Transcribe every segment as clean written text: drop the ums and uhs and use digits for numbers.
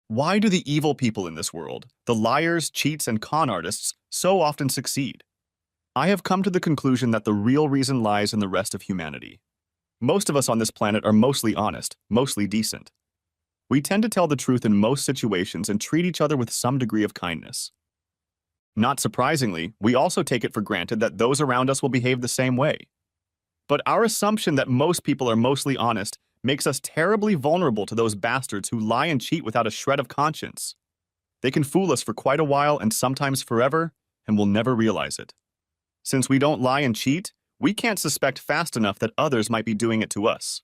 Why do the evil people in this world, the liars, cheats, and con artists, so often succeed? I have come to the conclusion that the real reason lies in the rest of humanity. Most of us on this planet are mostly honest, mostly decent. We tend to tell the truth in most situations and treat each other with some degree of kindness. Not surprisingly, we also take it for granted that those around us will behave the same way. But our assumption that most people are mostly honest makes us terribly vulnerable to those bastards who lie and cheat without a shred of conscience. They can fool us for quite a while and sometimes forever, and we'll never realize it. Since we don't lie and cheat, we can't suspect fast enough that others might be doing it to us.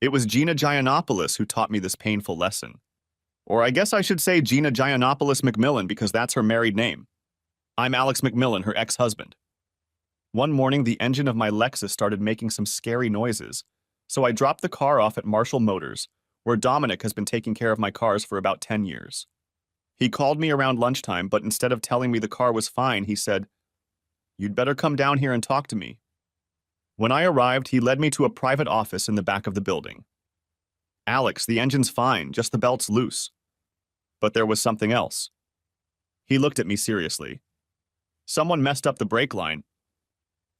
It was Gina Giannopoulos who taught me this painful lesson. Or I guess I should say Gina Giannopoulos McMillan because that's her married name. I'm Alex McMillan, her ex-husband. One morning, the engine of my Lexus started making some scary noises, so I dropped the car off at Marshall Motors, where Dominic has been taking care of my cars for about 10 years. He called me around lunchtime, but instead of telling me the car was fine, he said, "You'd better come down here and talk to me." When I arrived, he led me to a private office in the back of the building. "Alex, the engine's fine, just the belt's loose." But there was something else. He looked at me seriously. "Someone messed up the brake line."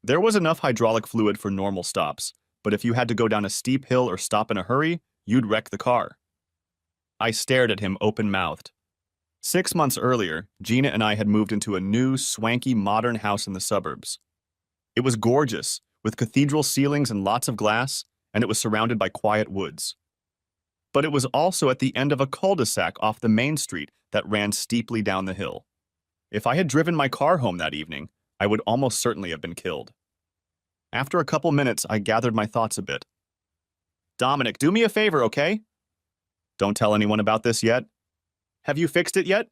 There was enough hydraulic fluid for normal stops, but if you had to go down a steep hill or stop in a hurry, you'd wreck the car. I stared at him open-mouthed. 6 months earlier, Gina and I had moved into a new, swanky, modern house in the suburbs. It was gorgeous, with cathedral ceilings and lots of glass, and it was surrounded by quiet woods. But it was also at the end of a cul-de-sac off the main street that ran steeply down the hill. If I had driven my car home that evening, I would almost certainly have been killed. After a couple minutes, I gathered my thoughts a bit. "Dominic, do me a favor, okay?" "Don't tell anyone about this yet." "Have you fixed it yet?"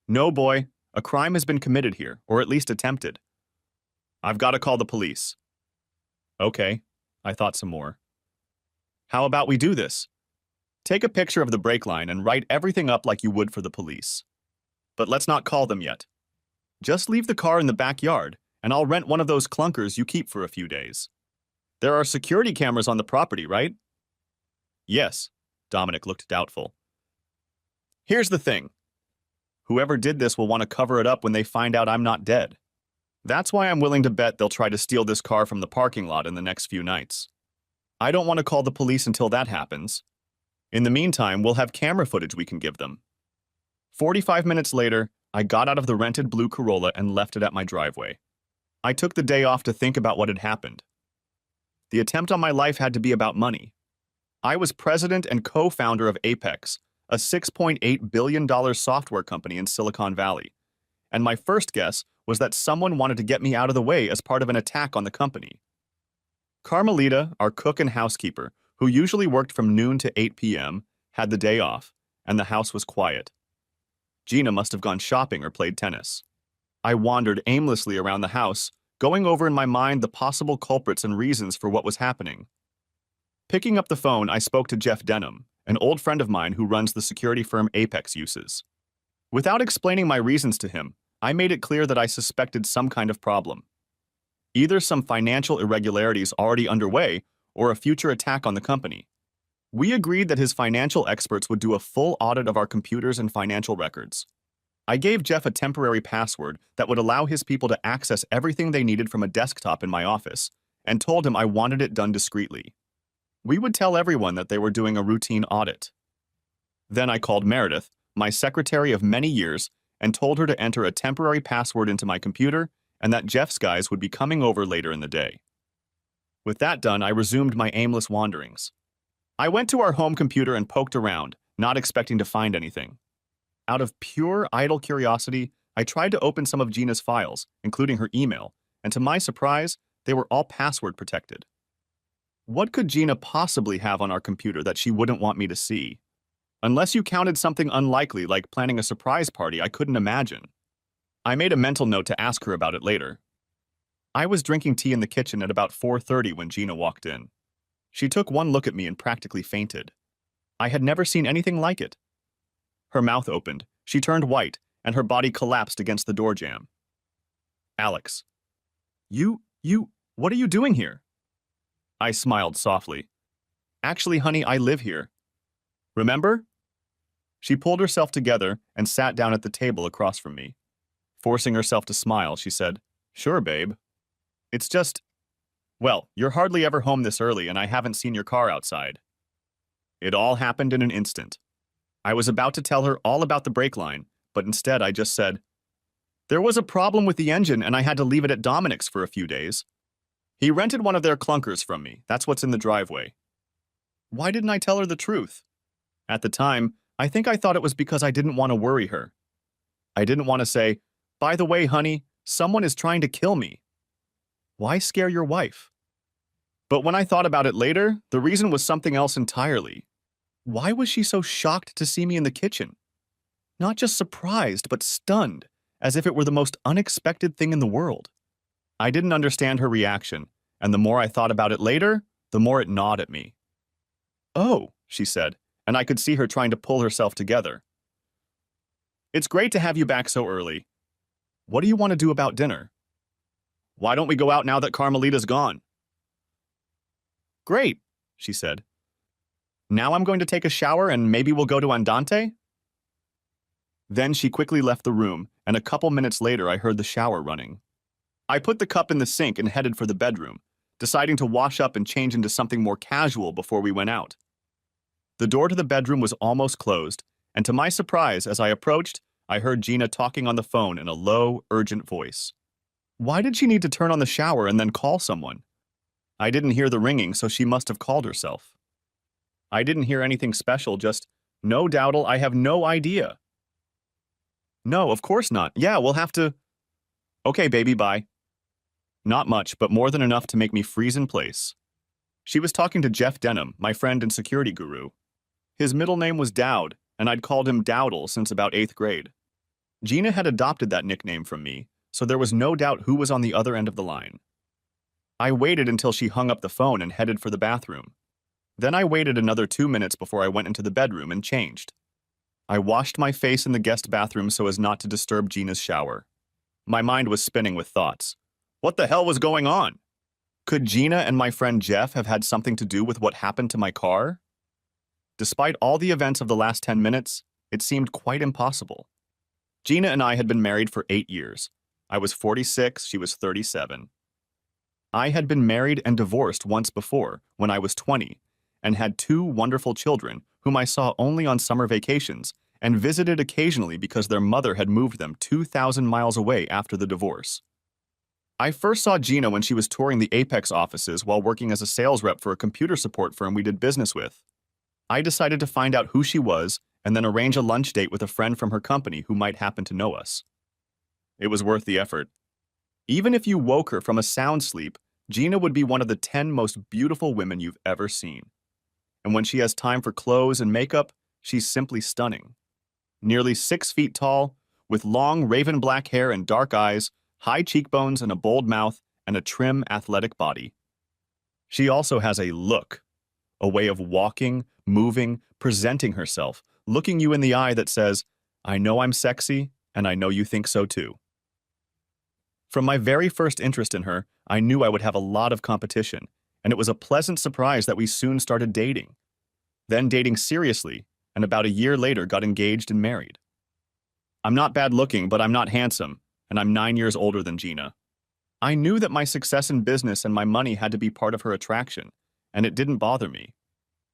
"No, boy. A crime has been committed here, or at least attempted." "I've got to call the police." "Okay." I thought some more. "How about we do this? Take a picture of the brake line and write everything up like you would for the police. But let's not call them yet. Just leave the car in the backyard, and I'll rent one of those clunkers you keep for a few days. There are security cameras on the property, right?" "Yes." Dominic looked doubtful. "Here's the thing. Whoever did this will want to cover it up when they find out I'm not dead. That's why I'm willing to bet they'll try to steal this car from the parking lot in the next few nights. I don't want to call the police until that happens. In the meantime, we'll have camera footage we can give them." 45 minutes later, I got out of the rented blue Corolla and left it at my driveway. I took the day off to think about what had happened. The attempt on my life had to be about money. I was president and co-founder of Apex, a $6.8 billion software company in Silicon Valley, and my first guess was that someone wanted to get me out of the way as part of an attack on the company. Carmelita, our cook and housekeeper, who usually worked from noon to 8 p.m., had the day off, and the house was quiet. Gina must have gone shopping or played tennis. I wandered aimlessly around the house, going over in my mind the possible culprits and reasons for what was happening. Picking up the phone, I spoke to Jeff Denham, an old friend of mine who runs the security firm Apex uses. Without explaining my reasons to him, I made it clear that I suspected some kind of problem. Either some financial irregularities already underway or a future attack on the company. We agreed that his financial experts would do a full audit of our computers and financial records. I gave Jeff a temporary password that would allow his people to access everything they needed from a desktop in my office, and told him I wanted it done discreetly. We would tell everyone that they were doing a routine audit. Then I called Meredith, my secretary of many years, and told her to enter a temporary password into my computer and that Jeff's guys would be coming over later in the day. With that done, I resumed my aimless wanderings. I went to our home computer and poked around, not expecting to find anything. Out of pure, idle curiosity, I tried to open some of Gina's files, including her email, and to my surprise, they were all password protected. What could Gina possibly have on our computer that she wouldn't want me to see? Unless you counted something unlikely like planning a surprise party I couldn't imagine. I made a mental note to ask her about it later. I was drinking tea in the kitchen at about 4:30 when Gina walked in. She took one look at me and practically fainted. I had never seen anything like it. Her mouth opened, she turned white, and her body collapsed against the door jamb. "Alex, what are you doing here?" I smiled softly. "Actually, honey, I live here. Remember?" She pulled herself together and sat down at the table across from me. Forcing herself to smile, she said, "Sure, babe. It's just, well, you're hardly ever home this early and I haven't seen your car outside." It all happened in an instant. I was about to tell her all about the brake line, but instead I just said, "There was a problem with the engine and I had to leave it at Dominic's for a few days. He rented one of their clunkers from me. That's what's in the driveway." Why didn't I tell her the truth? At the time, I think I thought it was because I didn't want to worry her. I didn't want to say, "By the way, honey, someone is trying to kill me." Why scare your wife? But when I thought about it later, the reason was something else entirely. Why was she so shocked to see me in the kitchen? Not just surprised, but stunned, as if it were the most unexpected thing in the world. I didn't understand her reaction, and the more I thought about it later, the more it gnawed at me. "Oh," she said, and I could see her trying to pull herself together. "It's great to have you back so early. What do you want to do about dinner?" "Why don't we go out now that Carmelita's gone?" "Great," she said. "Now I'm going to take a shower and maybe we'll go to Andante?" Then she quickly left the room, and a couple minutes later I heard the shower running. I put the cup in the sink and headed for the bedroom, deciding to wash up and change into something more casual before we went out. The door to the bedroom was almost closed, and to my surprise, as I approached, I heard Gina talking on the phone in a low, urgent voice. Why did she need to turn on the shower and then call someone? I didn't hear the ringing, so she must have called herself. I didn't hear anything special, just, "No, Dowdle, I have no idea." "No, of course not. Yeah, we'll have to—" "Okay, baby, bye." Not much, but more than enough to make me freeze in place. She was talking to Jeff Denham, my friend and security guru. His middle name was Dowd, and I'd called him Dowdle since about 8th grade. Gina had adopted that nickname from me, so there was no doubt who was on the other end of the line. I waited until she hung up the phone and headed for the bathroom. Then I waited another 2 minutes before I went into the bedroom and changed. I washed my face in the guest bathroom so as not to disturb Gina's shower. My mind was spinning with thoughts. What the hell was going on? Could Gina and my friend Jeff have had something to do with what happened to my car? Despite all the events of the last 10 minutes, it seemed quite impossible. Gina and I had been married for 8 years. I was 46, she was 37. I had been married and divorced once before, when I was 20, and had 2 wonderful children whom I saw only on summer vacations and visited occasionally because their mother had moved them 2,000 miles away after the divorce. I first saw Gina when she was touring the Apex offices while working as a sales rep for a computer support firm we did business with. I decided to find out who she was and then arrange a lunch date with a friend from her company who might happen to know us. It was worth the effort. Even if you woke her from a sound sleep, Gina would be one of the 10 most beautiful women you've ever seen. And when she has time for clothes and makeup, she's simply stunning. Nearly 6 feet tall, with long raven black hair and dark eyes, high cheekbones and a bold mouth, and a trim, athletic body. She also has a look, a way of walking, moving, presenting herself, looking you in the eye that says, "I know I'm sexy, and I know you think so too." From my very first interest in her, I knew I would have a lot of competition, and it was a pleasant surprise that we soon started dating. Then dating seriously, and about a year later got engaged and married. I'm not bad looking, but I'm not handsome, and I'm 9 years older than Gina. I knew that my success in business and my money had to be part of her attraction, and it didn't bother me.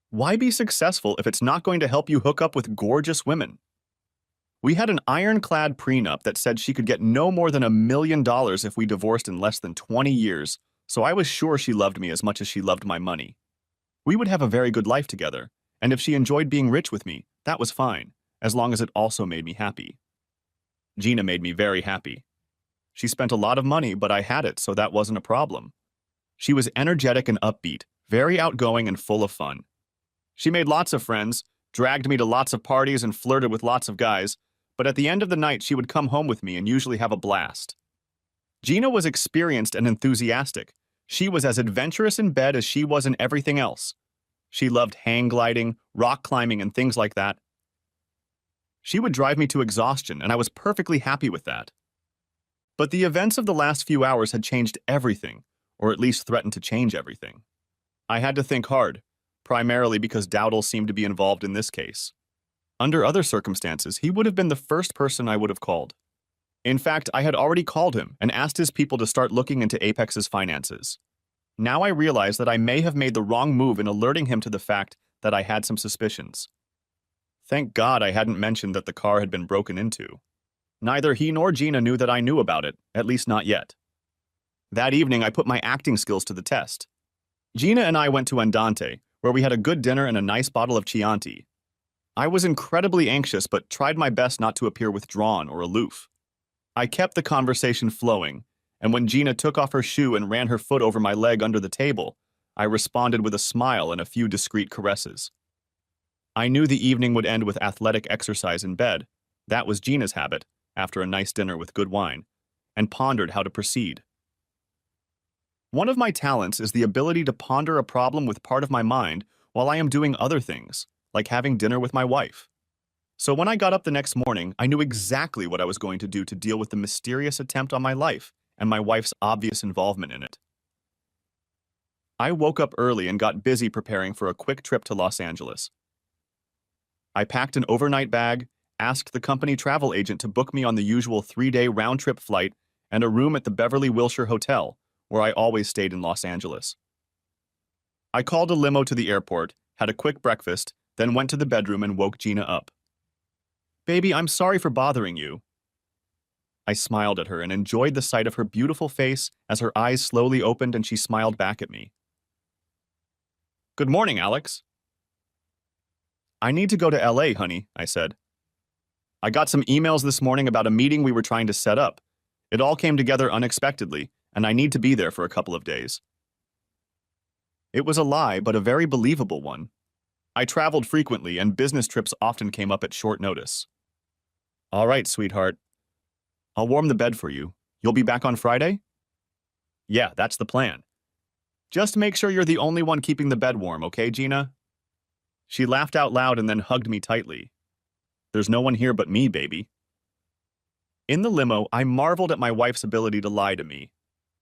Why be successful if it's not going to help you hook up with gorgeous women? We had an ironclad prenup that said she could get no more than $1 million if we divorced in less than 20 years, so I was sure she loved me as much as she loved my money. We would have a very good life together, and if she enjoyed being rich with me, that was fine, as long as it also made me happy. Gina made me very happy. She spent a lot of money, but I had it, so that wasn't a problem. She was energetic and upbeat, very outgoing and full of fun. She made lots of friends, dragged me to lots of parties and flirted with lots of guys, but at the end of the night she would come home with me and usually have a blast. Gina was experienced and enthusiastic. She was as adventurous in bed as she was in everything else. She loved hang gliding, rock climbing, and things like that. She would drive me to exhaustion, and I was perfectly happy with that. But the events of the last few hours had changed everything, or at least threatened to change everything. I had to think hard, primarily because Dowdle seemed to be involved in this case. Under other circumstances, he would have been the first person I would have called. In fact, I had already called him and asked his people to start looking into Apex's finances. Now I realize that I may have made the wrong move in alerting him to the fact that I had some suspicions. Thank God I hadn't mentioned that the car had been broken into. Neither he nor Gina knew that I knew about it, at least not yet. That evening, I put my acting skills to the test. Gina and I went to Andante, where we had a good dinner and a nice bottle of Chianti. I was incredibly anxious but tried my best not to appear withdrawn or aloof. I kept the conversation flowing, and when Gina took off her shoe and ran her foot over my leg under the table, I responded with a smile and a few discreet caresses. I knew the evening would end with athletic exercise in bed. That was Gina's habit, after a nice dinner with good wine, and pondered how to proceed. One of my talents is the ability to ponder a problem with part of my mind while I am doing other things, like having dinner with my wife. So when I got up the next morning, I knew exactly what I was going to do to deal with the mysterious attempt on my life and my wife's obvious involvement in it. I woke up early and got busy preparing for a quick trip to Los Angeles. I packed an overnight bag, asked the company travel agent to book me on the usual 3-day round-trip flight and a room at the Beverly Wilshire Hotel, where I always stayed in Los Angeles. I called a limo to the airport, had a quick breakfast, then went to the bedroom and woke Gina up. "Baby, I'm sorry for bothering you." I smiled at her and enjoyed the sight of her beautiful face as her eyes slowly opened and she smiled back at me. "Good morning, Alex." "I need to go to LA, honey," I said. "I got some emails this morning about a meeting we were trying to set up. It all came together unexpectedly, and I need to be there for a couple of days." It was a lie, but a very believable one. I traveled frequently, and business trips often came up at short notice. "All right, sweetheart. I'll warm the bed for you. You'll be back on Friday?" "Yeah, that's the plan. Just make sure you're the only one keeping the bed warm, okay, Gina?" She laughed out loud and then hugged me tightly. "There's no one here but me, baby." In the limo, I marveled at my wife's ability to lie to me.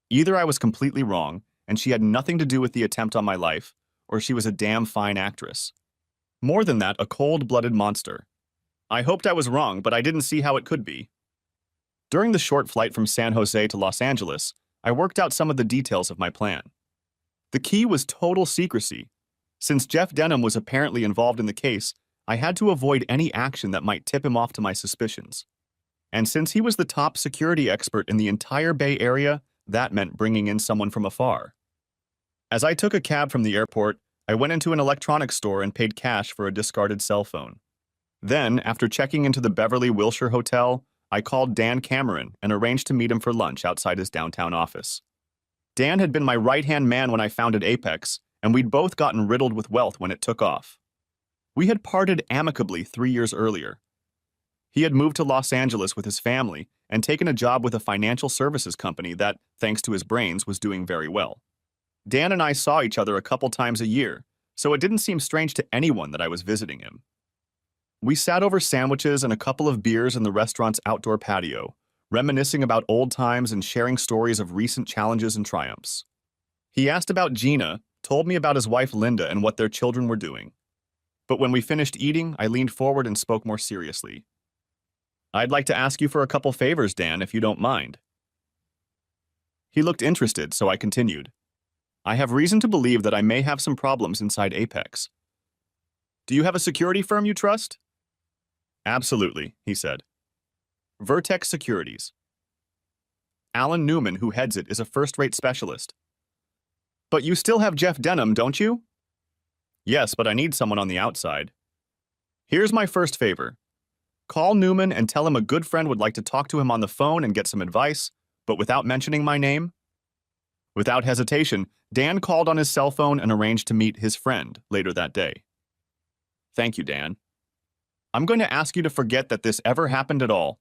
Either I was completely wrong, and she had nothing to do with the attempt on my life, or she was a damn fine actress. More than that, a cold-blooded monster. I hoped I was wrong, but I didn't see how it could be. During the short flight from San Jose to Los Angeles, I worked out some of the details of my plan. The key was total secrecy. Since Jeff Denham was apparently involved in the case, I had to avoid any action that might tip him off to my suspicions. And since he was the top security expert in the entire Bay Area, that meant bringing in someone from afar. As I took a cab from the airport, I went into an electronics store and paid cash for a discarded cell phone. Then, after checking into the Beverly Wilshire Hotel, I called Dan Cameron and arranged to meet him for lunch outside his downtown office. Dan had been my right-hand man when I founded Apex, and we'd both gotten riddled with wealth when it took off. We had parted amicably 3 years earlier. He had moved to Los Angeles with his family and taken a job with a financial services company that, thanks to his brains, was doing very well. Dan and I saw each other a couple times a year, so it didn't seem strange to anyone that I was visiting him. We sat over sandwiches and a couple of beers in the restaurant's outdoor patio, reminiscing about old times and sharing stories of recent challenges and triumphs. He asked about Gina, told me about his wife Linda and what their children were doing. But when we finished eating, I leaned forward and spoke more seriously. "I'd like to ask you for a couple favors, Dan, if you don't mind." He looked interested, so I continued. "I have reason to believe that I may have some problems inside Apex." "Do you have a security firm you trust?" "Absolutely," he said. "Vertex Securities. Alan Newman, who heads it, is a first-rate specialist." "But you still have Jeff Denham, don't you?" "Yes, but I need someone on the outside." "Here's my first favor. Call Newman and tell him a good friend would like to talk to him on the phone and get some advice, but without mentioning my name." Without hesitation, Dan called on his cell phone and arranged to meet his friend later that day. "Thank you, Dan. I'm going to ask you to forget that this ever happened at all.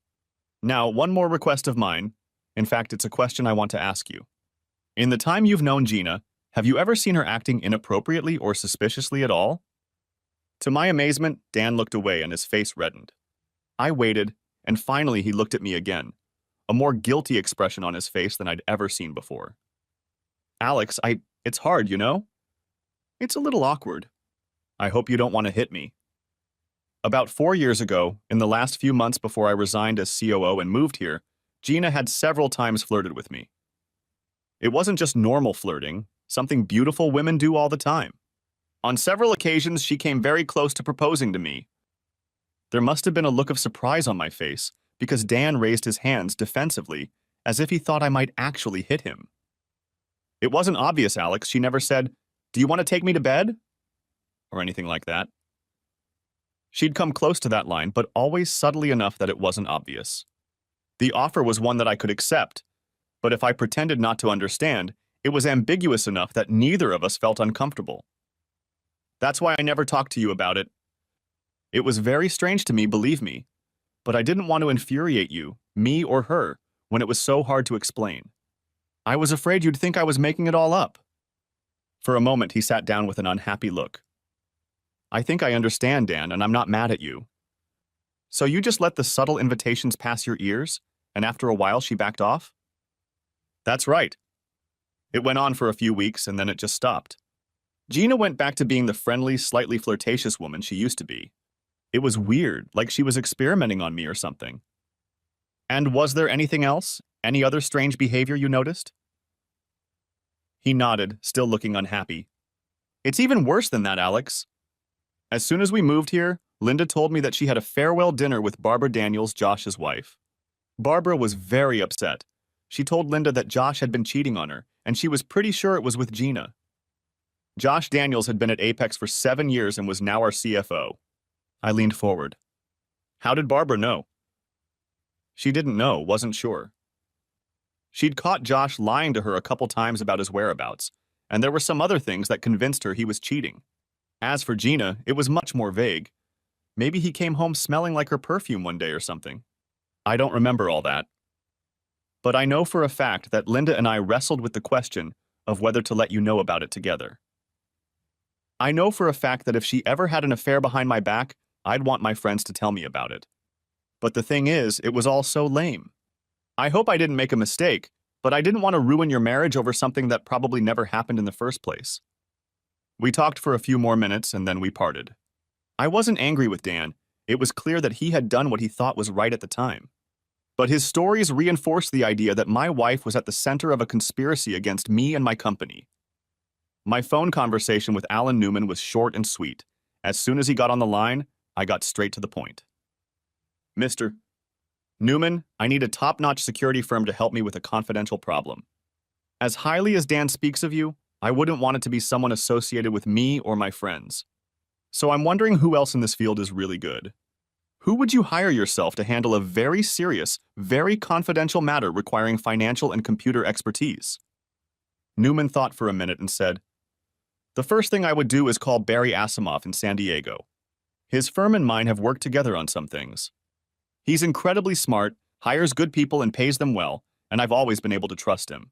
Now, one more request of mine. In fact, it's a question I want to ask you. In the time you've known Gina, have you ever seen her acting inappropriately or suspiciously at all?" To my amazement, Dan looked away and his face reddened. I waited, and finally he looked at me again, a more guilty expression on his face than I'd ever seen before. "Alex, it's hard, you know? It's a little awkward. I hope you don't want to hit me." About 4 years ago, in the last few months before I resigned as COO and moved here, Gina had several times flirted with me. It wasn't just normal flirting, something beautiful women do all the time. On several occasions, she came very close to proposing to me. There must have been a look of surprise on my face, because Dan raised his hands defensively, as if he thought I might actually hit him. It wasn't obvious, Alex. She never said, "Do you want to take me to bed?" or anything like that. She'd come close to that line, but always subtly enough that it wasn't obvious. The offer was one that I could accept, but if I pretended not to understand, it was ambiguous enough that neither of us felt uncomfortable. That's why I never talked to you about it. It was very strange to me, believe me, but I didn't want to infuriate you, me or her, when it was so hard to explain. I was afraid you'd think I was making it all up. For a moment, he sat down with an unhappy look. I think I understand, Dan, and I'm not mad at you. So you just let the subtle invitations pass your ears, and after a while she backed off? That's right. It went on for a few weeks, and then it just stopped. Gina went back to being the friendly, slightly flirtatious woman she used to be. It was weird, like she was experimenting on me or something. And was there anything else? Any other strange behavior you noticed? He nodded, still looking unhappy. It's even worse than that, Alex. As soon as we moved here, Linda told me that she had a farewell dinner with Barbara Daniels, Josh's wife. Barbara was very upset. She told Linda that Josh had been cheating on her, and she was pretty sure it was with Gina. Josh Daniels had been at Apex for 7 years and was now our CFO. I leaned forward. How did Barbara know? She didn't know, wasn't sure. She'd caught Josh lying to her a couple times about his whereabouts, and there were some other things that convinced her he was cheating. As for Gina, it was much more vague. Maybe he came home smelling like her perfume one day or something. I don't remember all that. But I know for a fact that Linda and I wrestled with the question of whether to let you know about it together. I know for a fact that if she ever had an affair behind my back, I'd want my friends to tell me about it. But the thing is, it was all so lame. I hope I didn't make a mistake, but I didn't want to ruin your marriage over something that probably never happened in the first place. We talked for a few more minutes and then we parted. I wasn't angry with Dan. It was clear that he had done what he thought was right at the time. But his stories reinforced the idea that my wife was at the center of a conspiracy against me and my company. My phone conversation with Alan Newman was short and sweet. As soon as he got on the line, I got straight to the point. Mr. Newman, I need a top-notch security firm to help me with a confidential problem. As highly as Dan speaks of you, I wouldn't want it to be someone associated with me or my friends. So I'm wondering who else in this field is really good. Who would you hire yourself to handle a very serious, very confidential matter requiring financial and computer expertise? Newman thought for a minute and said, The first thing I would do is call Barry Asimov in San Diego. His firm and mine have worked together on some things. He's incredibly smart, hires good people and pays them well, and I've always been able to trust him.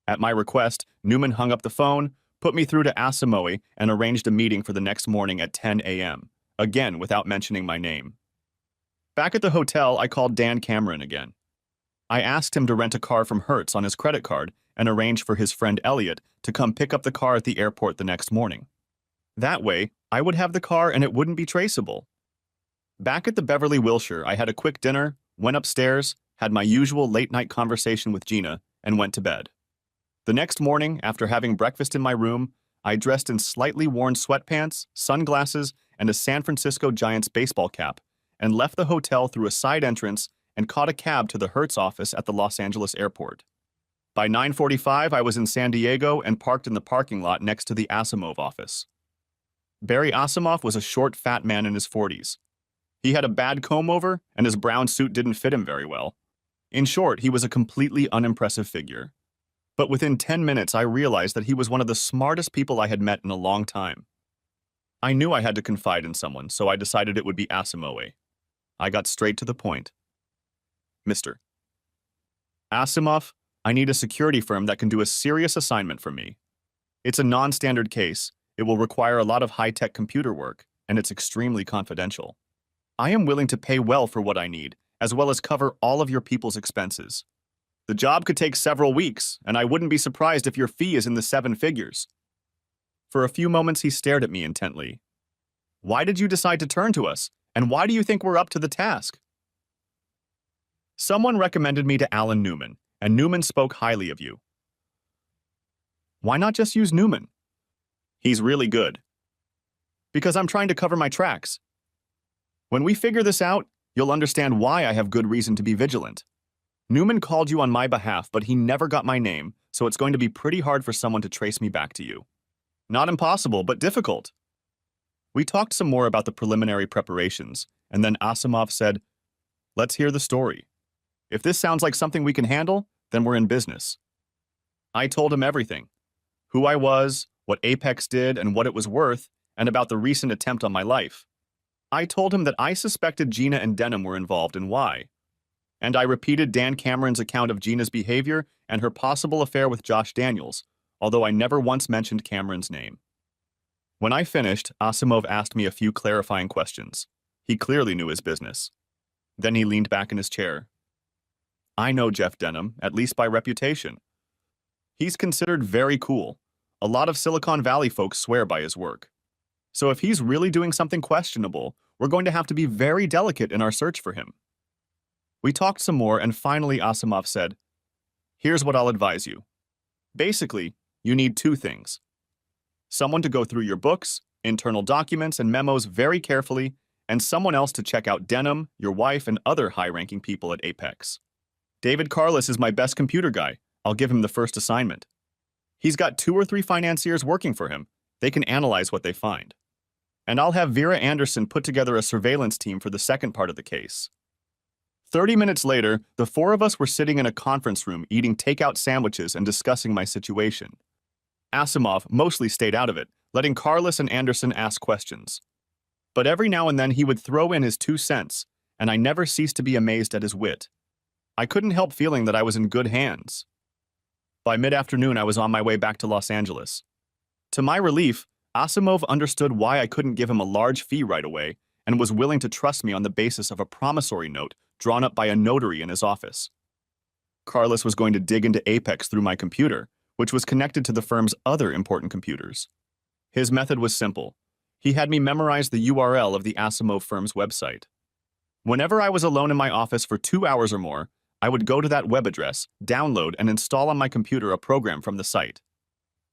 At my request, Newman hung up the phone, put me through to Asimov, and arranged a meeting for the next morning at 10 a.m., again without mentioning my name. Back at the hotel, I called Dan Cameron again. I asked him to rent a car from Hertz on his credit card and arrange for his friend Elliot to come pick up the car at the airport the next morning. That way, I would have the car and it wouldn't be traceable. Back at the Beverly Wilshire, I had a quick dinner, went upstairs, had my usual late-night conversation with Gina, and went to bed. The next morning, after having breakfast in my room, I dressed in slightly worn sweatpants, sunglasses, and a San Francisco Giants baseball cap, and left the hotel through a side entrance and caught a cab to the Hertz office at the Los Angeles airport. By 9:45, I was in San Diego and parked in the parking lot next to the Asimov office. Barry Asimov was a short, fat man in his 40s. He had a bad comb-over, and his brown suit didn't fit him very well. In short, he was a completely unimpressive figure. But within 10 minutes, I realized that he was one of the smartest people I had met in a long time. I knew I had to confide in someone, so I decided it would be Asimov. I got straight to the point. Mr. Asimov, I need a security firm that can do a serious assignment for me. It's a non-standard case. It will require a lot of high-tech computer work, and it's extremely confidential. I am willing to pay well for what I need, as well as cover all of your people's expenses. The job could take several weeks, and I wouldn't be surprised if your fee is in the 7 figures. For a few moments, he stared at me intently. Why did you decide to turn to us? And why do you think we're up to the task? Someone recommended me to Alan Newman, and Newman spoke highly of you. Why not just use Newman? He's really good. Because I'm trying to cover my tracks. When we figure this out, you'll understand why I have good reason to be vigilant. Newman called you on my behalf, but he never got my name, so it's going to be pretty hard for someone to trace me back to you. Not impossible, but difficult. We talked some more about the preliminary preparations, and then Asimov said, "Let's hear the story. If this sounds like something we can handle, then we're in business." I told him everything. Who I was, what Apex did, and what it was worth, and about the recent attempt on my life. I told him that I suspected Gina and Denham were involved and why. And I repeated Dan Cameron's account of Gina's behavior and her possible affair with Josh Daniels, although I never once mentioned Cameron's name. When I finished, Asimov asked me a few clarifying questions. He clearly knew his business. Then he leaned back in his chair. I know Jeff Denham, at least by reputation. He's considered very cool. A lot of Silicon Valley folks swear by his work. So if he's really doing something questionable, we're going to have to be very delicate in our search for him. We talked some more, and finally Asimov said, "Here's what I'll advise you. Basically, you need two things. Someone to go through your books, internal documents, and memos very carefully, and someone else to check out Denham, your wife, and other high-ranking people at Apex. David Carlos is my best computer guy. I'll give him the first assignment. He's got 2 or 3 financiers working for him. They can analyze what they find. And I'll have Vera Anderson put together a surveillance team for the second part of the case." 30 minutes later, the 4 of us were sitting in a conference room eating takeout sandwiches and discussing my situation. Asimov mostly stayed out of it, letting Carlos and Anderson ask questions. But every now and then he would throw in his 2 cents, and I never ceased to be amazed at his wit. I couldn't help feeling that I was in good hands. By mid-afternoon, I was on my way back to Los Angeles. To my relief, Asimov understood why I couldn't give him a large fee right away and was willing to trust me on the basis of a promissory note drawn up by a notary in his office. Carlos was going to dig into Apex through my computer, which was connected to the firm's other important computers. His method was simple. He had me memorize the URL of the Asimov firm's website. Whenever I was alone in my office for 2 hours or more, I would go to that web address, download, and install on my computer a program from the site.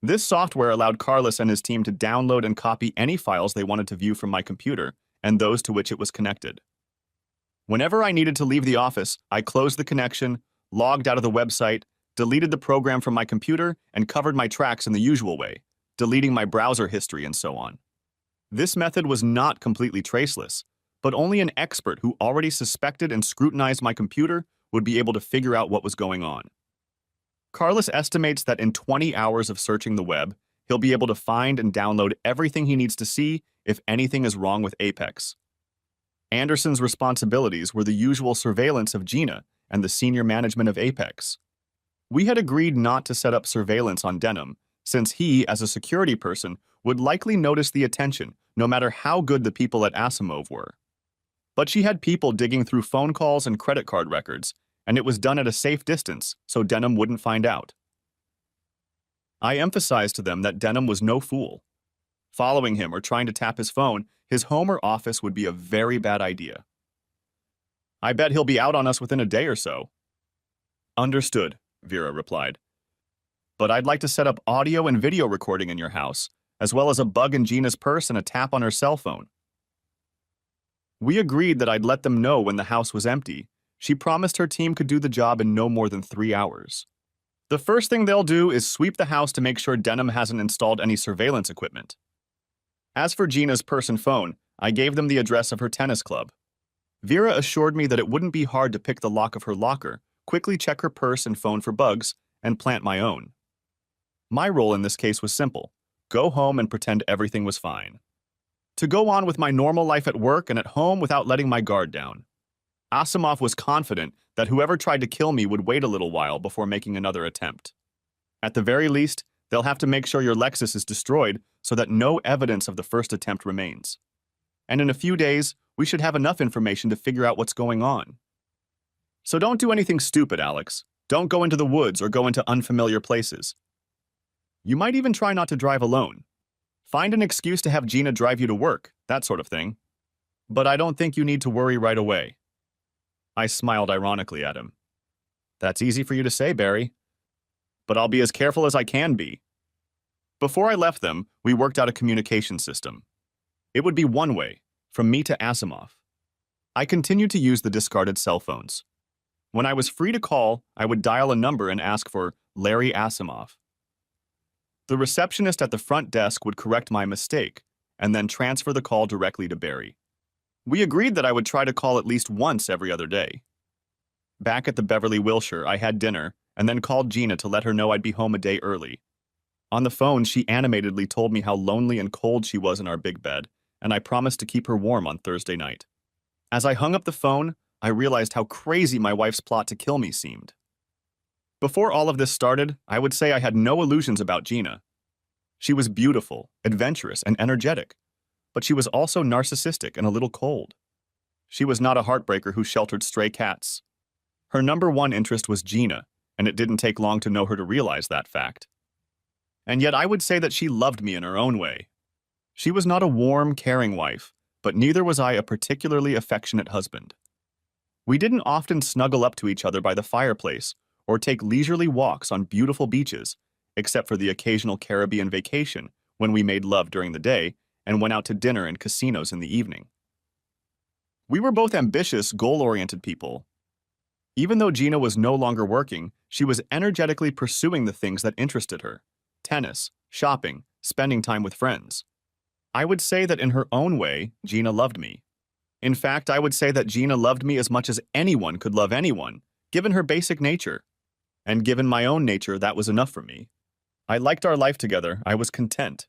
This software allowed Carlos and his team to download and copy any files they wanted to view from my computer and those to which it was connected. Whenever I needed to leave the office, I closed the connection, logged out of the website, deleted the program from my computer, and covered my tracks in the usual way, deleting my browser history and so on. This method was not completely traceless, but only an expert who already suspected and scrutinized my computer would be able to figure out what was going on. Carlos estimates that in 20 hours of searching the web, he'll be able to find and download everything he needs to see if anything is wrong with Apex. Anderson's responsibilities were the usual surveillance of Gina and the senior management of Apex. We had agreed not to set up surveillance on Denham, since he, as a security person, would likely notice the attention, no matter how good the people at Asimov were. But she had people digging through phone calls and credit card records, and it was done at a safe distance so Denham wouldn't find out. I emphasized to them that Denham was no fool. Following him or trying to tap his phone, his home or office would be a very bad idea. I bet he'll be out on us within a day or so. Understood, Vera replied. But I'd like to set up audio and video recording in your house, as well as a bug in Gina's purse and a tap on her cell phone. We agreed that I'd let them know when the house was empty. She promised her team could do the job in no more than 3 hours. The first thing they'll do is sweep the house to make sure Denham hasn't installed any surveillance equipment. As for Gina's purse and phone, I gave them the address of her tennis club. Vera assured me that it wouldn't be hard to pick the lock of her locker, quickly check her purse and phone for bugs, and plant my own. My role in this case was simple: go home and pretend everything was fine. To go on with my normal life at work and at home without letting my guard down. Asimov was confident that whoever tried to kill me would wait a little while before making another attempt. At the very least, they'll have to make sure your Lexus is destroyed so that no evidence of the first attempt remains. And in a few days, we should have enough information to figure out what's going on. So don't do anything stupid, Alex. Don't go into the woods or go into unfamiliar places. You might even try not to drive alone. Find an excuse to have Gina drive you to work. that sort of thing. But I don't think you need to worry right away. I smiled ironically at him. That's easy for you to say, Barry. But I'll be as careful as I can be. Before I left them, we worked out a communication system. It would be one way, from me to Asimov. I continued to use the discarded cell phones. When I was free to call, I would dial a number and ask for Larry Asimov. The receptionist at the front desk would correct my mistake and then transfer the call directly to Barry. We agreed that I would try to call at least once every other day. Back at the Beverly Wilshire, I had dinner and then called Gina to let her know I'd be home a day early. On the phone, she animatedly told me how lonely and cold she was in our big bed, and I promised to keep her warm on Thursday night. As I hung up the phone, I realized how crazy my wife's plot to kill me seemed. Before all of this started, I would say I had no illusions about Gina. She was beautiful, adventurous, and energetic, but she was also narcissistic and a little cold. She was not a heartbreaker who sheltered stray cats. Her number one interest was Gina, and it didn't take long to know her to realize that fact. And yet I would say that she loved me in her own way. She was not a warm, caring wife, but neither was I a particularly affectionate husband. We didn't often snuggle up to each other by the fireplace or take leisurely walks on beautiful beaches, except for the occasional Caribbean vacation when we made love during the day and went out to dinner and casinos in the evening. We were both ambitious, goal-oriented people. Even though Gina was no longer working, she was energetically pursuing the things that interested her: tennis, shopping, spending time with friends. I would say that in her own way, Gina loved me. In fact, I would say that Gina loved me as much as anyone could love anyone, given her basic nature. And given my own nature, that was enough for me. I liked our life together. I was content.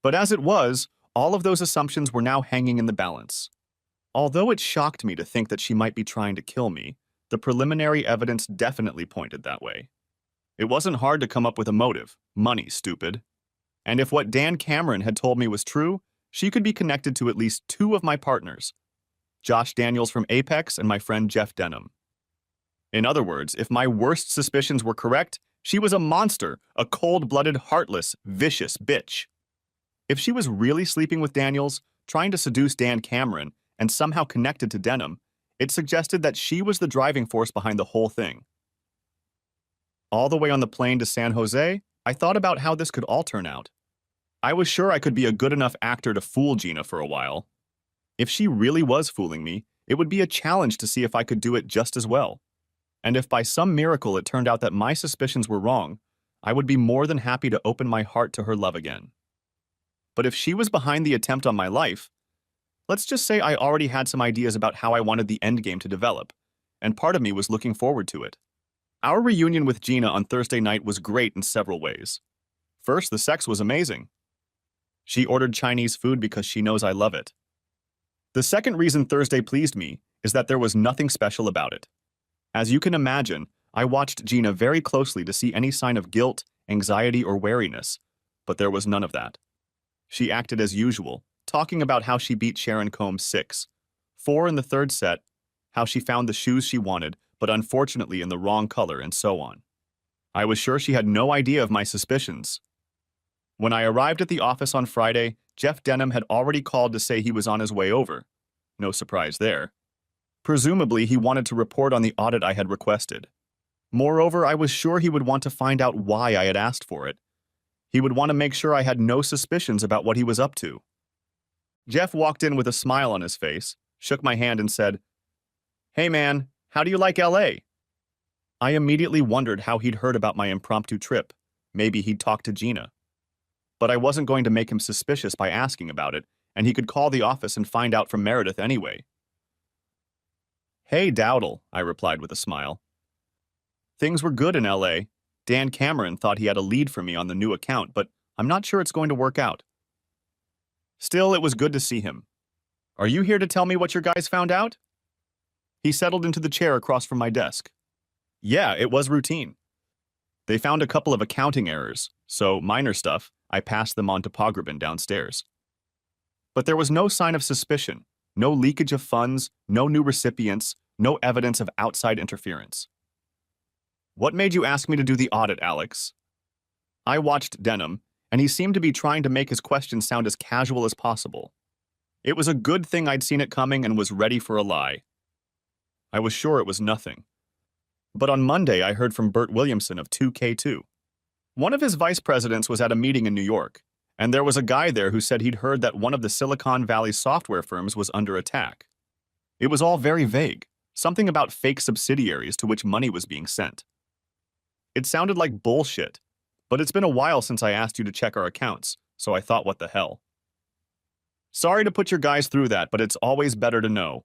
But as it was, all of those assumptions were now hanging in the balance. Although it shocked me to think that she might be trying to kill me, the preliminary evidence definitely pointed that way. It wasn't hard to come up with a motive. Money, stupid. And if what Dan Cameron had told me was true, she could be connected to at least two of my partners, Josh Daniels from Apex and my friend Jeff Denham. In other words, if my worst suspicions were correct, she was a monster, a cold-blooded, heartless, vicious bitch. If she was really sleeping with Daniels, trying to seduce Dan Cameron, and somehow connected to Denham, it suggested that she was the driving force behind the whole thing. All the way on the plane to San Jose, I thought about how this could all turn out. I was sure I could be a good enough actor to fool Gina for a while. If she really was fooling me, it would be a challenge to see if I could do it just as well. And if by some miracle it turned out that my suspicions were wrong, I would be more than happy to open my heart to her love again. But if she was behind the attempt on my life, let's just say I already had some ideas about how I wanted the endgame to develop, and part of me was looking forward to it. Our reunion with Gina on Thursday night was great in several ways. First, the sex was amazing. She ordered Chinese food because she knows I love it. The second reason Thursday pleased me is that there was nothing special about it. As you can imagine, I watched Gina very closely to see any sign of guilt, anxiety, or wariness, but there was none of that. She acted as usual, talking about how she beat Sharon Combs 6, 4 in the third set, how she found the shoes she wanted, but unfortunately in the wrong color, and so on. I was sure she had no idea of my suspicions. When I arrived at the office on Friday, Jeff Denham had already called to say he was on his way over. No surprise there. Presumably, he wanted to report on the audit I had requested. Moreover, I was sure he would want to find out why I had asked for it. He would want to make sure I had no suspicions about what he was up to. Jeff walked in with a smile on his face, shook my hand, and said, "Hey man, how do you like LA?" I immediately wondered how he'd heard about my impromptu trip. Maybe he'd talked to Gina. But I wasn't going to make him suspicious by asking about it, and he could call the office and find out from Meredith anyway. "Hey, Dowdle," I replied with a smile. Things were good in LA. Dan Cameron thought he had a lead for me on the new account, but I'm not sure it's going to work out. Still, it was good to see him. "Are you here to tell me what your guys found out?" He settled into the chair across from my desk. Yeah, it was routine. They found a couple of accounting errors, so minor stuff. I passed them on to Pogreben downstairs. But there was no sign of suspicion, no leakage of funds, no new recipients, no evidence of outside interference. "What made you ask me to do the audit, Alex?" I watched Denham, and he seemed to be trying to make his questions sound as casual as possible. It was a good thing I'd seen it coming and was ready for a lie. I was sure it was nothing. But on Monday, I heard from Bert Williamson of 2K2. One of his vice presidents was at a meeting in New York, and there was a guy there who said he'd heard that one of the Silicon Valley software firms was under attack. It was all very vague, something about fake subsidiaries to which money was being sent. It sounded like bullshit, but it's been a while since I asked you to check our accounts, so I thought, what the hell. Sorry to put your guys through that, but it's always better to know.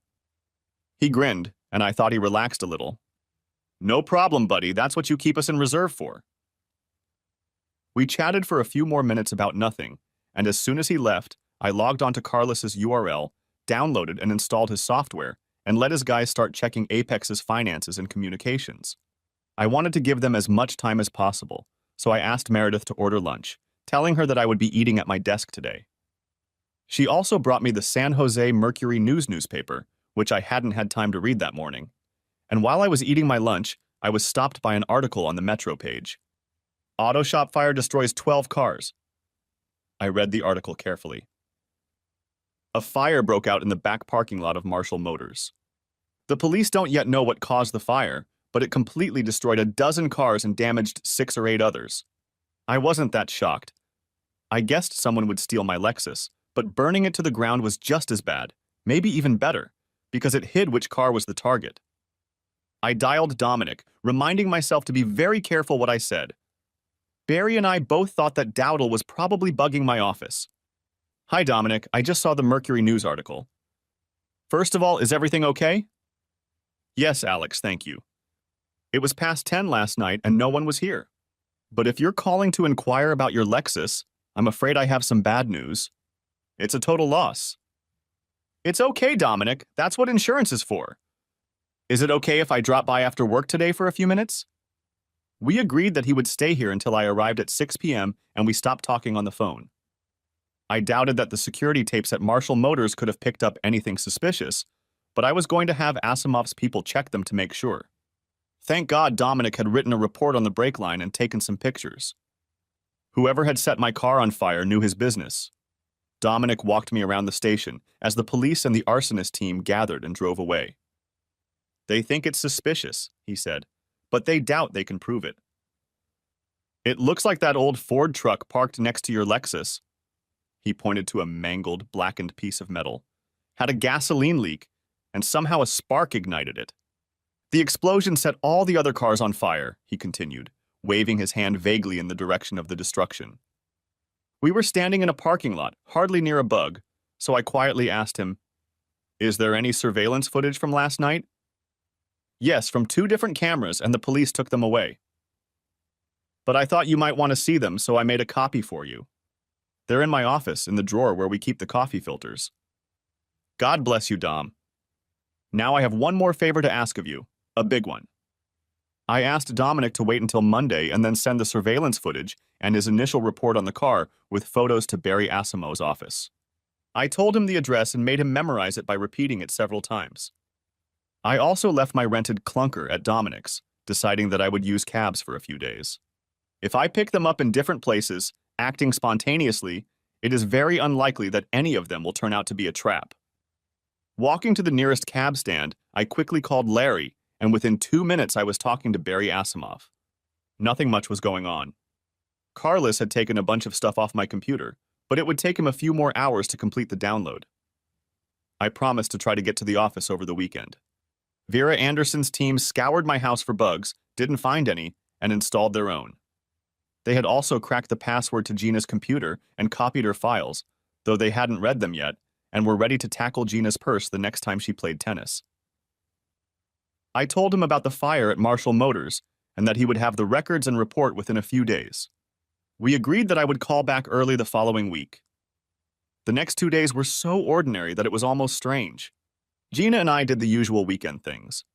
He grinned, and I thought he relaxed a little. No problem, buddy, that's what you keep us in reserve for. We chatted for a few more minutes about nothing, and as soon as he left, I logged onto Carlos's URL, downloaded and installed his software, and let his guys start checking Apex's finances and communications. I wanted to give them as much time as possible, so I asked Meredith to order lunch, telling her that I would be eating at my desk today. She also brought me the San Jose Mercury News newspaper, which I hadn't had time to read that morning. And while I was eating my lunch, I was stopped by an article on the Metro page. Auto shop fire destroys 12 cars. I read the article carefully. A fire broke out in the back parking lot of Marshall Motors. The police don't yet know what caused the fire, but it completely destroyed a dozen cars and damaged 6 or 8 others. I wasn't that shocked. I guessed someone would steal my Lexus, but burning it to the ground was just as bad, maybe even better, because it hid which car was the target. I dialed Dominic, reminding myself to be very careful what I said. Barry and I both thought that Dowdle was probably bugging my office. Hi, Dominic, I just saw the Mercury News article. First of all, is everything okay? Yes, Alex, thank you. It was past 10 last night and no one was here. But if you're calling to inquire about your Lexus, I'm afraid I have some bad news. It's a total loss. It's okay, Dominic. That's what insurance is for. Is it okay if I drop by after work today for a few minutes? We agreed that he would stay here until I arrived at 6 p.m. and we stopped talking on the phone. I doubted that the security tapes at Marshall Motors could have picked up anything suspicious, but I was going to have Asimov's people check them to make sure. Thank God Dominic had written a report on the brake line and taken some pictures. Whoever had set my car on fire knew his business. Dominic walked me around the station as the police and the arsonist team gathered and drove away. They think it's suspicious, he said, but they doubt they can prove it. It looks like that old Ford truck parked next to your Lexus. He pointed to a mangled, blackened piece of metal. Had a gasoline leak, and somehow a spark ignited it. The explosion set all the other cars on fire, he continued, waving his hand vaguely in the direction of the destruction. We were standing in a parking lot, hardly near a bug, so I quietly asked him, "Is there any surveillance footage from last night?" Yes, from 2 different cameras, and the police took them away. But I thought you might want to see them, so I made a copy for you. They're in my office, in the drawer where we keep the coffee filters. God bless you, Dom. Now I have one more favor to ask of you, a big one. I asked Dominic to wait until Monday and then send the surveillance footage and his initial report on the car with photos to Barry Asimov's office. I told him the address and made him memorize it by repeating it several times. I also left my rented clunker at Dominic's, deciding that I would use cabs for a few days. If I pick them up in different places, acting spontaneously, it is very unlikely that any of them will turn out to be a trap. Walking to the nearest cab stand, I quickly called Larry, and within 2 minutes I was talking to Barry Asimov. Nothing much was going on. Carlos had taken a bunch of stuff off my computer, but it would take him a few more hours to complete the download. I promised to try to get to the office over the weekend. Vera Anderson's team scoured my house for bugs, didn't find any, and installed their own. They had also cracked the password to Gina's computer and copied her files, though they hadn't read them yet, and were ready to tackle Gina's purse the next time she played tennis. I told him about the fire at Marshall Motors and that he would have the records and report within a few days. We agreed that I would call back early the following week. The next 2 days were so ordinary that it was almost strange. Gina and I did the usual weekend things.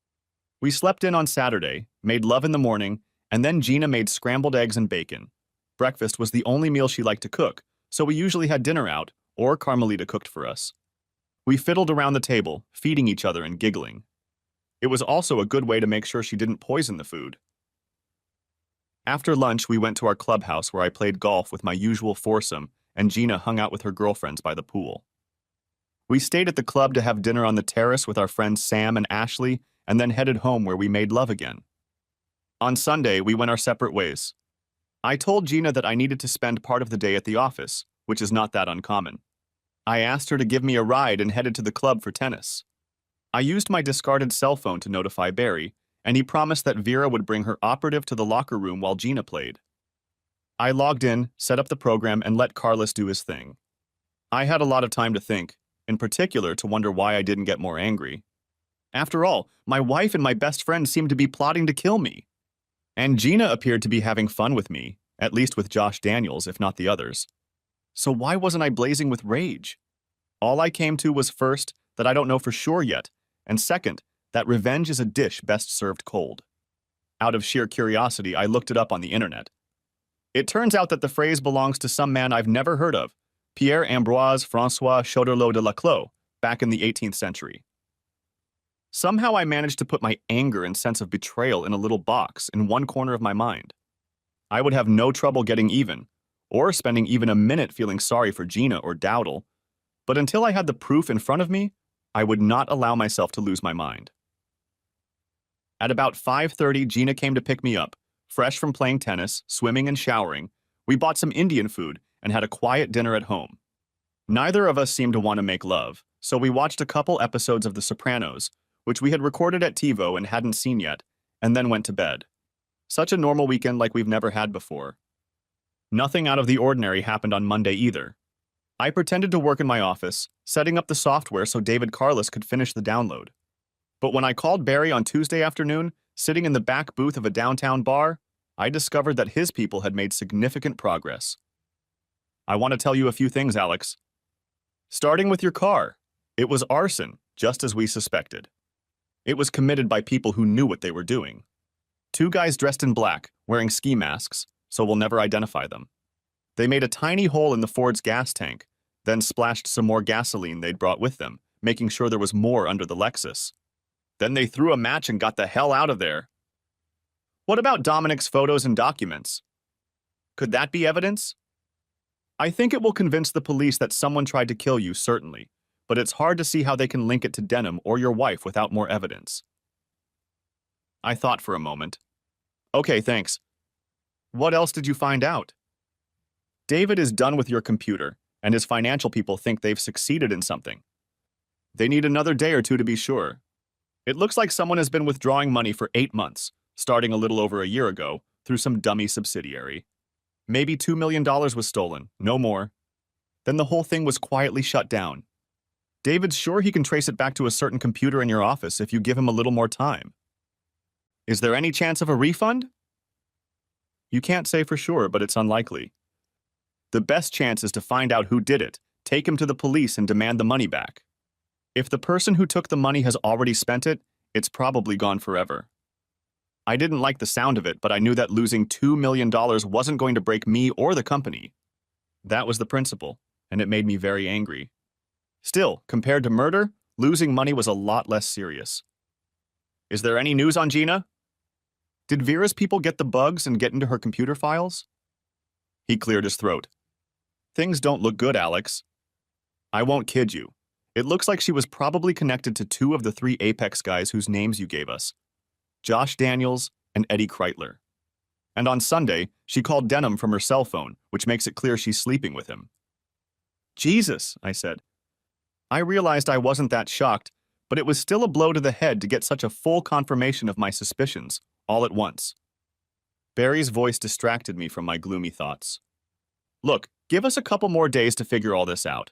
We slept in on Saturday, made love in the morning, and then Gina made scrambled eggs and bacon. Breakfast was the only meal she liked to cook, so we usually had dinner out, or Carmelita cooked for us. We fiddled around the table, feeding each other and giggling. It was also a good way to make sure she didn't poison the food. After lunch, we went to our clubhouse where I played golf with my usual foursome, and Gina hung out with her girlfriends by the pool. We stayed at the club to have dinner on the terrace with our friends Sam and Ashley, and then headed home where we made love again. On Sunday, we went our separate ways. I told Gina that I needed to spend part of the day at the office, which is not that uncommon. I asked her to give me a ride and headed to the club for tennis. I used my discarded cell phone to notify Barry, and he promised that Vera would bring her operative to the locker room while Gina played. I logged in, set up the program, and let Carlos do his thing. I had a lot of time to think, in particular to wonder why I didn't get more angry. After all, my wife and my best friend seemed to be plotting to kill me. And Gina appeared to be having fun with me, at least with Josh Daniels, if not the others. So why wasn't I blazing with rage? All I came to was first, that I don't know for sure yet, and second, that revenge is a dish best served cold. Out of sheer curiosity, I looked it up on the internet. It turns out that the phrase belongs to some man I've never heard of, Pierre-Ambroise François Choderlos de Laclos, back in the 18th century. Somehow I managed to put my anger and sense of betrayal in a little box in one corner of my mind. I would have no trouble getting even, or spending even a minute feeling sorry for Gina or Dowdle, but until I had the proof in front of me, I would not allow myself to lose my mind. At about 5:30, Gina came to pick me up, fresh from playing tennis, swimming, and showering. We bought some Indian food and had a quiet dinner at home. Neither of us seemed to want to make love, so we watched a couple episodes of The Sopranos, which we had recorded at TiVo and hadn't seen yet, and then went to bed. Such a normal weekend like we've never had before. Nothing out of the ordinary happened on Monday either. I pretended to work in my office, setting up the software so David Carlos could finish the download. But when I called Barry on Tuesday afternoon, sitting in the back booth of a downtown bar, I discovered that his people had made significant progress. I want to tell you a few things, Alex. Starting with your car. It was arson, just as we suspected. It was committed by people who knew what they were doing. Two guys dressed in black, wearing ski masks, so we'll never identify them. They made a tiny hole in the Ford's gas tank, then splashed some more gasoline they'd brought with them, making sure there was more under the Lexus. Then they threw a match and got the hell out of there. What about Dominic's photos and documents? Could that be evidence? I think it will convince the police that someone tried to kill you, certainly, but it's hard to see how they can link it to Denham or your wife without more evidence. I thought for a moment. Okay, thanks. What else did you find out? David is done with your computer, and his financial people think they've succeeded in something. They need another day or two to be sure. It looks like someone has been withdrawing money for 8 months, starting a little over a year ago, through some dummy subsidiary. Maybe $2 million was stolen, no more. Then the whole thing was quietly shut down. David's sure he can trace it back to a certain computer in your office if you give him a little more time. Is there any chance of a refund? You can't say for sure, but it's unlikely. The best chance is to find out who did it, take him to the police, and demand the money back. If the person who took the money has already spent it, it's probably gone forever. I didn't like the sound of it, but I knew that losing $2 million wasn't going to break me or the company. That was the principle, and it made me very angry. Still, compared to murder, losing money was a lot less serious. Is there any news on Gina? Did Vera's people get the bugs and get into her computer files? He cleared his throat. Things don't look good, Alex. I won't kid you. It looks like she was probably connected to 2 of the 3 Apex guys whose names you gave us, Josh Daniels and Eddie Kreitler. And on Sunday, she called Denham from her cell phone, which makes it clear she's sleeping with him. Jesus, I said. I realized I wasn't that shocked, but it was still a blow to the head to get such a full confirmation of my suspicions, all at once. Barry's voice distracted me from my gloomy thoughts. Look, give us a couple more days to figure all this out.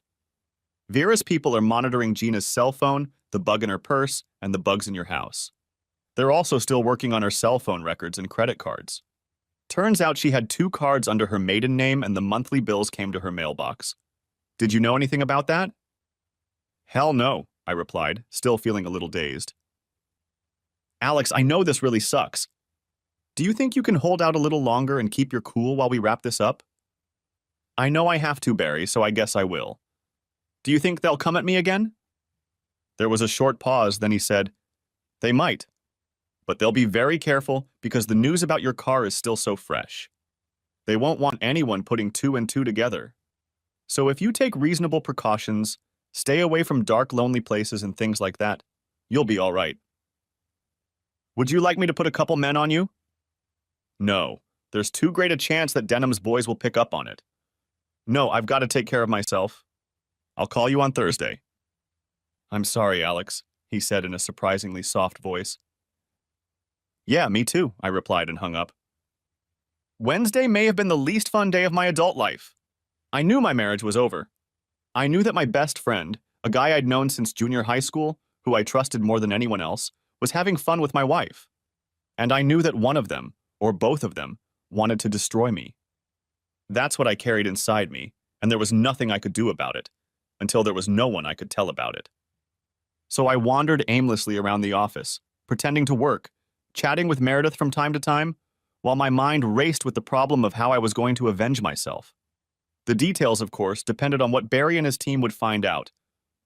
Vera's people are monitoring Gina's cell phone, the bug in her purse, and the bugs in your house. They're also still working on her cell phone records and credit cards. Turns out she had 2 cards under her maiden name and the monthly bills came to her mailbox. Did you know anything about that? Hell no, I replied, still feeling a little dazed. Alex, I know this really sucks. Do you think you can hold out a little longer and keep your cool while we wrap this up? I know I have to, Barry, so I guess I will. Do you think they'll come at me again? There was a short pause, then he said, They might. But they'll be very careful because the news about your car is still so fresh. They won't want anyone putting 2 and 2 together. So if you take reasonable precautions, Stay away from dark, lonely places and things like that. You'll be all right. Would you like me to put a couple men on you? No. There's too great a chance that Denham's boys will pick up on it. No, I've got to take care of myself. I'll call you on Thursday. I'm sorry, Alex, he said in a surprisingly soft voice. Yeah, me too, I replied and hung up. Wednesday may have been the least fun day of my adult life. I knew my marriage was over. I knew that my best friend, a guy I'd known since junior high school, who I trusted more than anyone else, was having fun with my wife. And I knew that one of them, or both of them, wanted to destroy me. That's what I carried inside me, and there was nothing I could do about it, until there was no one I could tell about it. So I wandered aimlessly around the office, pretending to work, chatting with Meredith from time to time, while my mind raced with the problem of how I was going to avenge myself. The details, of course, depended on what Barry and his team would find out,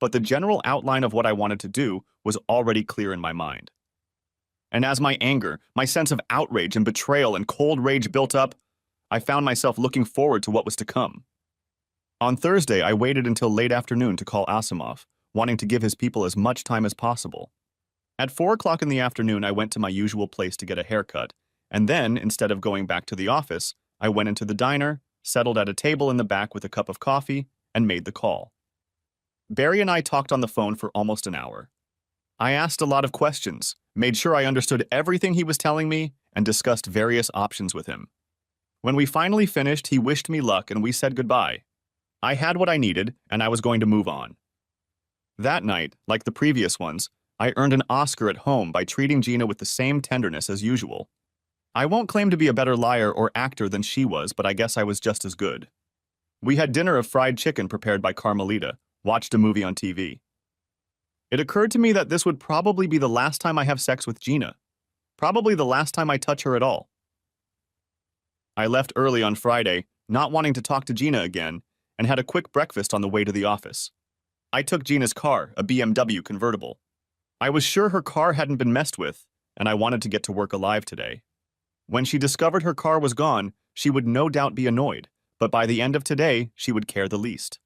but the general outline of what I wanted to do was already clear in my mind. And as my anger, my sense of outrage and betrayal and cold rage built up, I found myself looking forward to what was to come. On Thursday, I waited until late afternoon to call Asimov, wanting to give his people as much time as possible. At 4 o'clock in the afternoon, I went to my usual place to get a haircut, and then, instead of going back to the office, I went into the diner, settled at a table in the back with a cup of coffee, and made the call. Barry and I talked on the phone for almost an hour. I asked a lot of questions, made sure I understood everything he was telling me, and discussed various options with him. When we finally finished, he wished me luck and we said goodbye. I had what I needed, and I was going to move on. That night, like the previous ones, I earned an Oscar at home by treating Gina with the same tenderness as usual. I won't claim to be a better liar or actor than she was, but I guess I was just as good. We had dinner of fried chicken prepared by Carmelita, watched a movie on TV. It occurred to me that this would probably be the last time I have sex with Gina. Probably the last time I touch her at all. I left early on Friday, not wanting to talk to Gina again, and had a quick breakfast on the way to the office. I took Gina's car, a BMW convertible. I was sure her car hadn't been messed with, and I wanted to get to work alive today. When she discovered her car was gone, she would no doubt be annoyed, but by the end of today, she would care the least.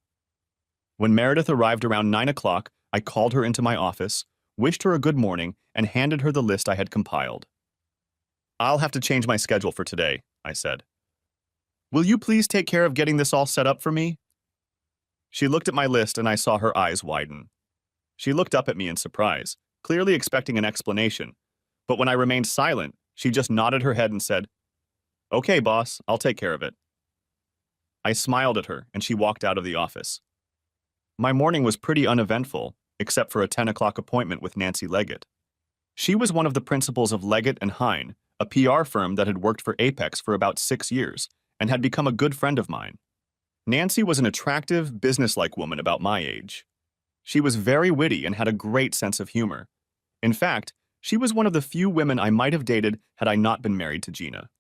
When Meredith arrived around 9 o'clock, I called her into my office, wished her a good morning, and handed her the list I had compiled. I'll have to change my schedule for today, I said. Will you please take care of getting this all set up for me? She looked at my list and I saw her eyes widen. She looked up at me in surprise, clearly expecting an explanation, but when I remained silent, she just nodded her head and said, "Okay, boss, I'll take care of it." I smiled at her and she walked out of the office. My morning was pretty uneventful, except for a 10 o'clock appointment with Nancy Leggett. She was one of the principals of Leggett and Hine, a PR firm that had worked for Apex for about 6 years and had become a good friend of mine. Nancy was an attractive, businesslike woman about my age. She was very witty and had a great sense of humor. In fact, she was one of the few women I might have dated had I not been married to Gina.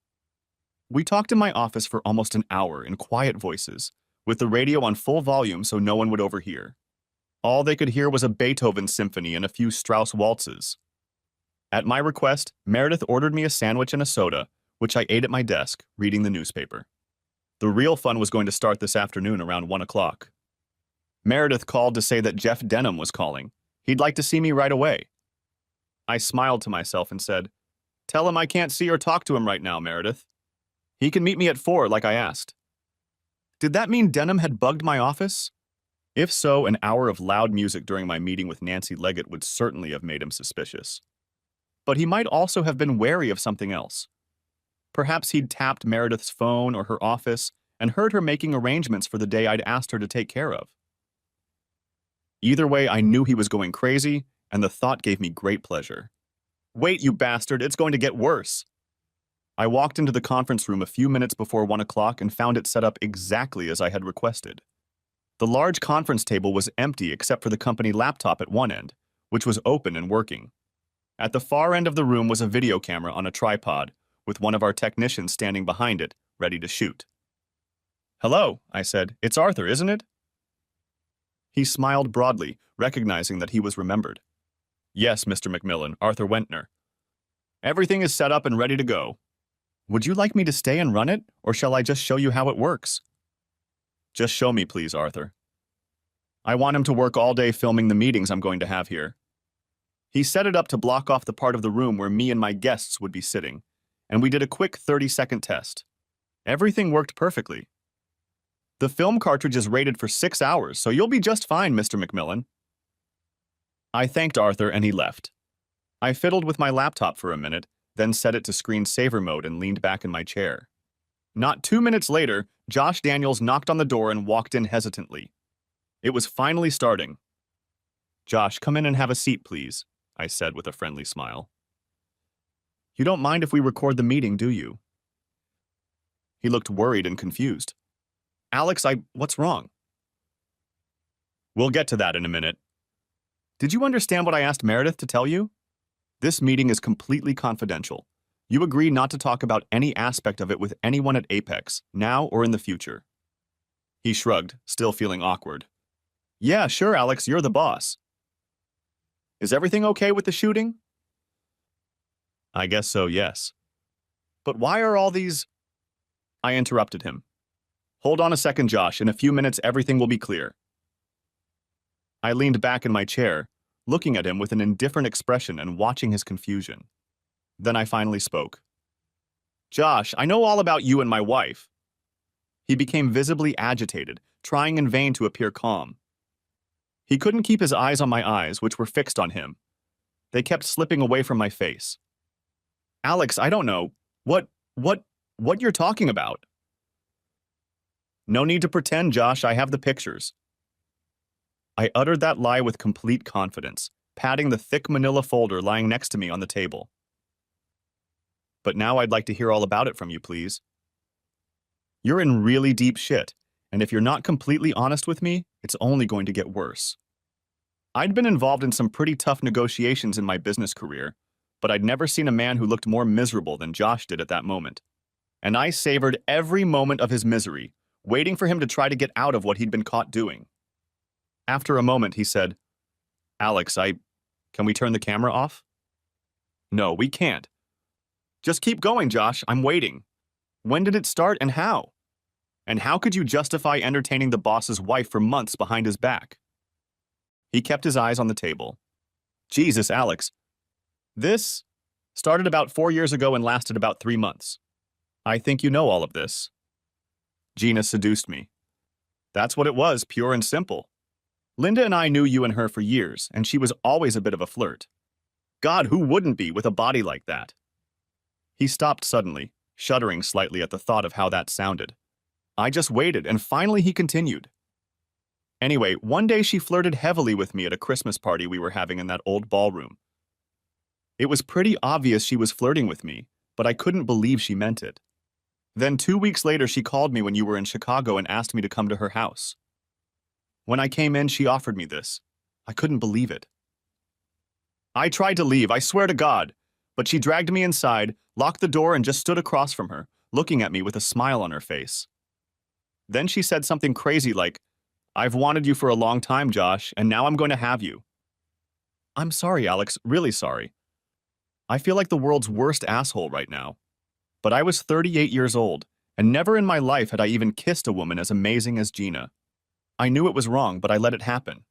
We talked in my office for almost an hour in quiet voices, with the radio on full volume so no one would overhear. All they could hear was a Beethoven symphony and a few Strauss waltzes. At my request, Meredith ordered me a sandwich and a soda, which I ate at my desk, reading the newspaper. The real fun was going to start this afternoon around 1 o'clock. Meredith called to say that Jeff Denham was calling. He'd like to see me right away. I smiled to myself and said, "Tell him I can't see or talk to him right now, Meredith. He can meet me at 4 like I asked." Did that mean Denham had bugged my office? If so, an hour of loud music during my meeting with Nancy Leggett would certainly have made him suspicious. But he might also have been wary of something else. Perhaps he'd tapped Meredith's phone or her office and heard her making arrangements for the day I'd asked her to take care of. Either way, I knew he was going crazy, and the thought gave me great pleasure. "Wait, you bastard, it's going to get worse." I walked into the conference room a few minutes before 1 o'clock and found it set up exactly as I had requested. The large conference table was empty except for the company laptop at one end, which was open and working. At the far end of the room was a video camera on a tripod, with one of our technicians standing behind it, ready to shoot. "Hello," I said. "It's Arthur, isn't it?" He smiled broadly, recognizing that he was remembered. "Yes, Mr. McMillan, Arthur Wentner. Everything is set up and ready to go. Would you like me to stay and run it, or shall I just show you how it works?" "Just show me, please, Arthur." I want him to work all day filming the meetings I'm going to have here. He set it up to block off the part of the room where me and my guests would be sitting, and we did a quick 30-second test. Everything worked perfectly. The film cartridge is rated for 6 hours, so you'll be just fine, Mr. McMillan. I thanked Arthur and he left. I fiddled with my laptop for a minute, then set it to screensaver mode and leaned back in my chair. Not 2 minutes later, Josh Daniels knocked on the door and walked in hesitantly. It was finally starting. "Josh, come in and have a seat, please," I said with a friendly smile. "You don't mind if we record the meeting, do you?" He looked worried and confused. "Alex, what's wrong?" "We'll get to that in a minute. Did you understand what I asked Meredith to tell you? This meeting is completely confidential. You agree not to talk about any aspect of it with anyone at Apex, now or in the future." He shrugged, still feeling awkward. "Yeah, sure, Alex, you're the boss." "Is everything okay with the shooting?" "I guess so, yes." "But why are all these—" I interrupted him. "Hold on a second, Josh. In a few minutes, everything will be clear." I leaned back in my chair, looking at him with an indifferent expression and watching his confusion. Then I finally spoke. "Josh, I know all about you and my wife." He became visibly agitated, trying in vain to appear calm. He couldn't keep his eyes on my eyes, which were fixed on him. They kept slipping away from my face. "Alex, I don't know. What you're talking about?" "No need to pretend, Josh. I have the pictures." I uttered that lie with complete confidence, patting the thick manila folder lying next to me on the table. "But now I'd like to hear all about it from you, please." "You're in really deep shit, and if you're not completely honest with me, it's only going to get worse." I'd been involved in some pretty tough negotiations in my business career, but I'd never seen a man who looked more miserable than Josh did at that moment. And I savored every moment of his misery, waiting for him to try to get out of what he'd been caught doing. After a moment, he said, "Alex, can we turn the camera off?" "No, we can't." "Just keep going, Josh. I'm waiting. When did it start and how? And how could you justify entertaining the boss's wife for months behind his back?" He kept his eyes on the table. "Jesus, Alex. This started about 4 years ago and lasted about 3 months. I think you know all of this. Gina seduced me. That's what it was, pure and simple. Linda and I knew you and her for years, and she was always a bit of a flirt. God, who wouldn't be with a body like that?" He stopped suddenly, shuddering slightly at the thought of how that sounded. I just waited, and finally he continued. "Anyway, one day she flirted heavily with me at a Christmas party we were having in that old ballroom. It was pretty obvious she was flirting with me, but I couldn't believe she meant it. Then 2 weeks later she called me when you were in Chicago and asked me to come to her house. When I came in, she offered me this. I couldn't believe it. I tried to leave, I swear to God, but she dragged me inside, locked the door, and just stood across from her, looking at me with a smile on her face. Then she said something crazy like, 'I've wanted you for a long time, Josh, and now I'm going to have you.' I'm sorry, Alex, really sorry. I feel like the world's worst asshole right now. But I was 38 years old, and never in my life had I even kissed a woman as amazing as Gina. I knew it was wrong, but I let it happen.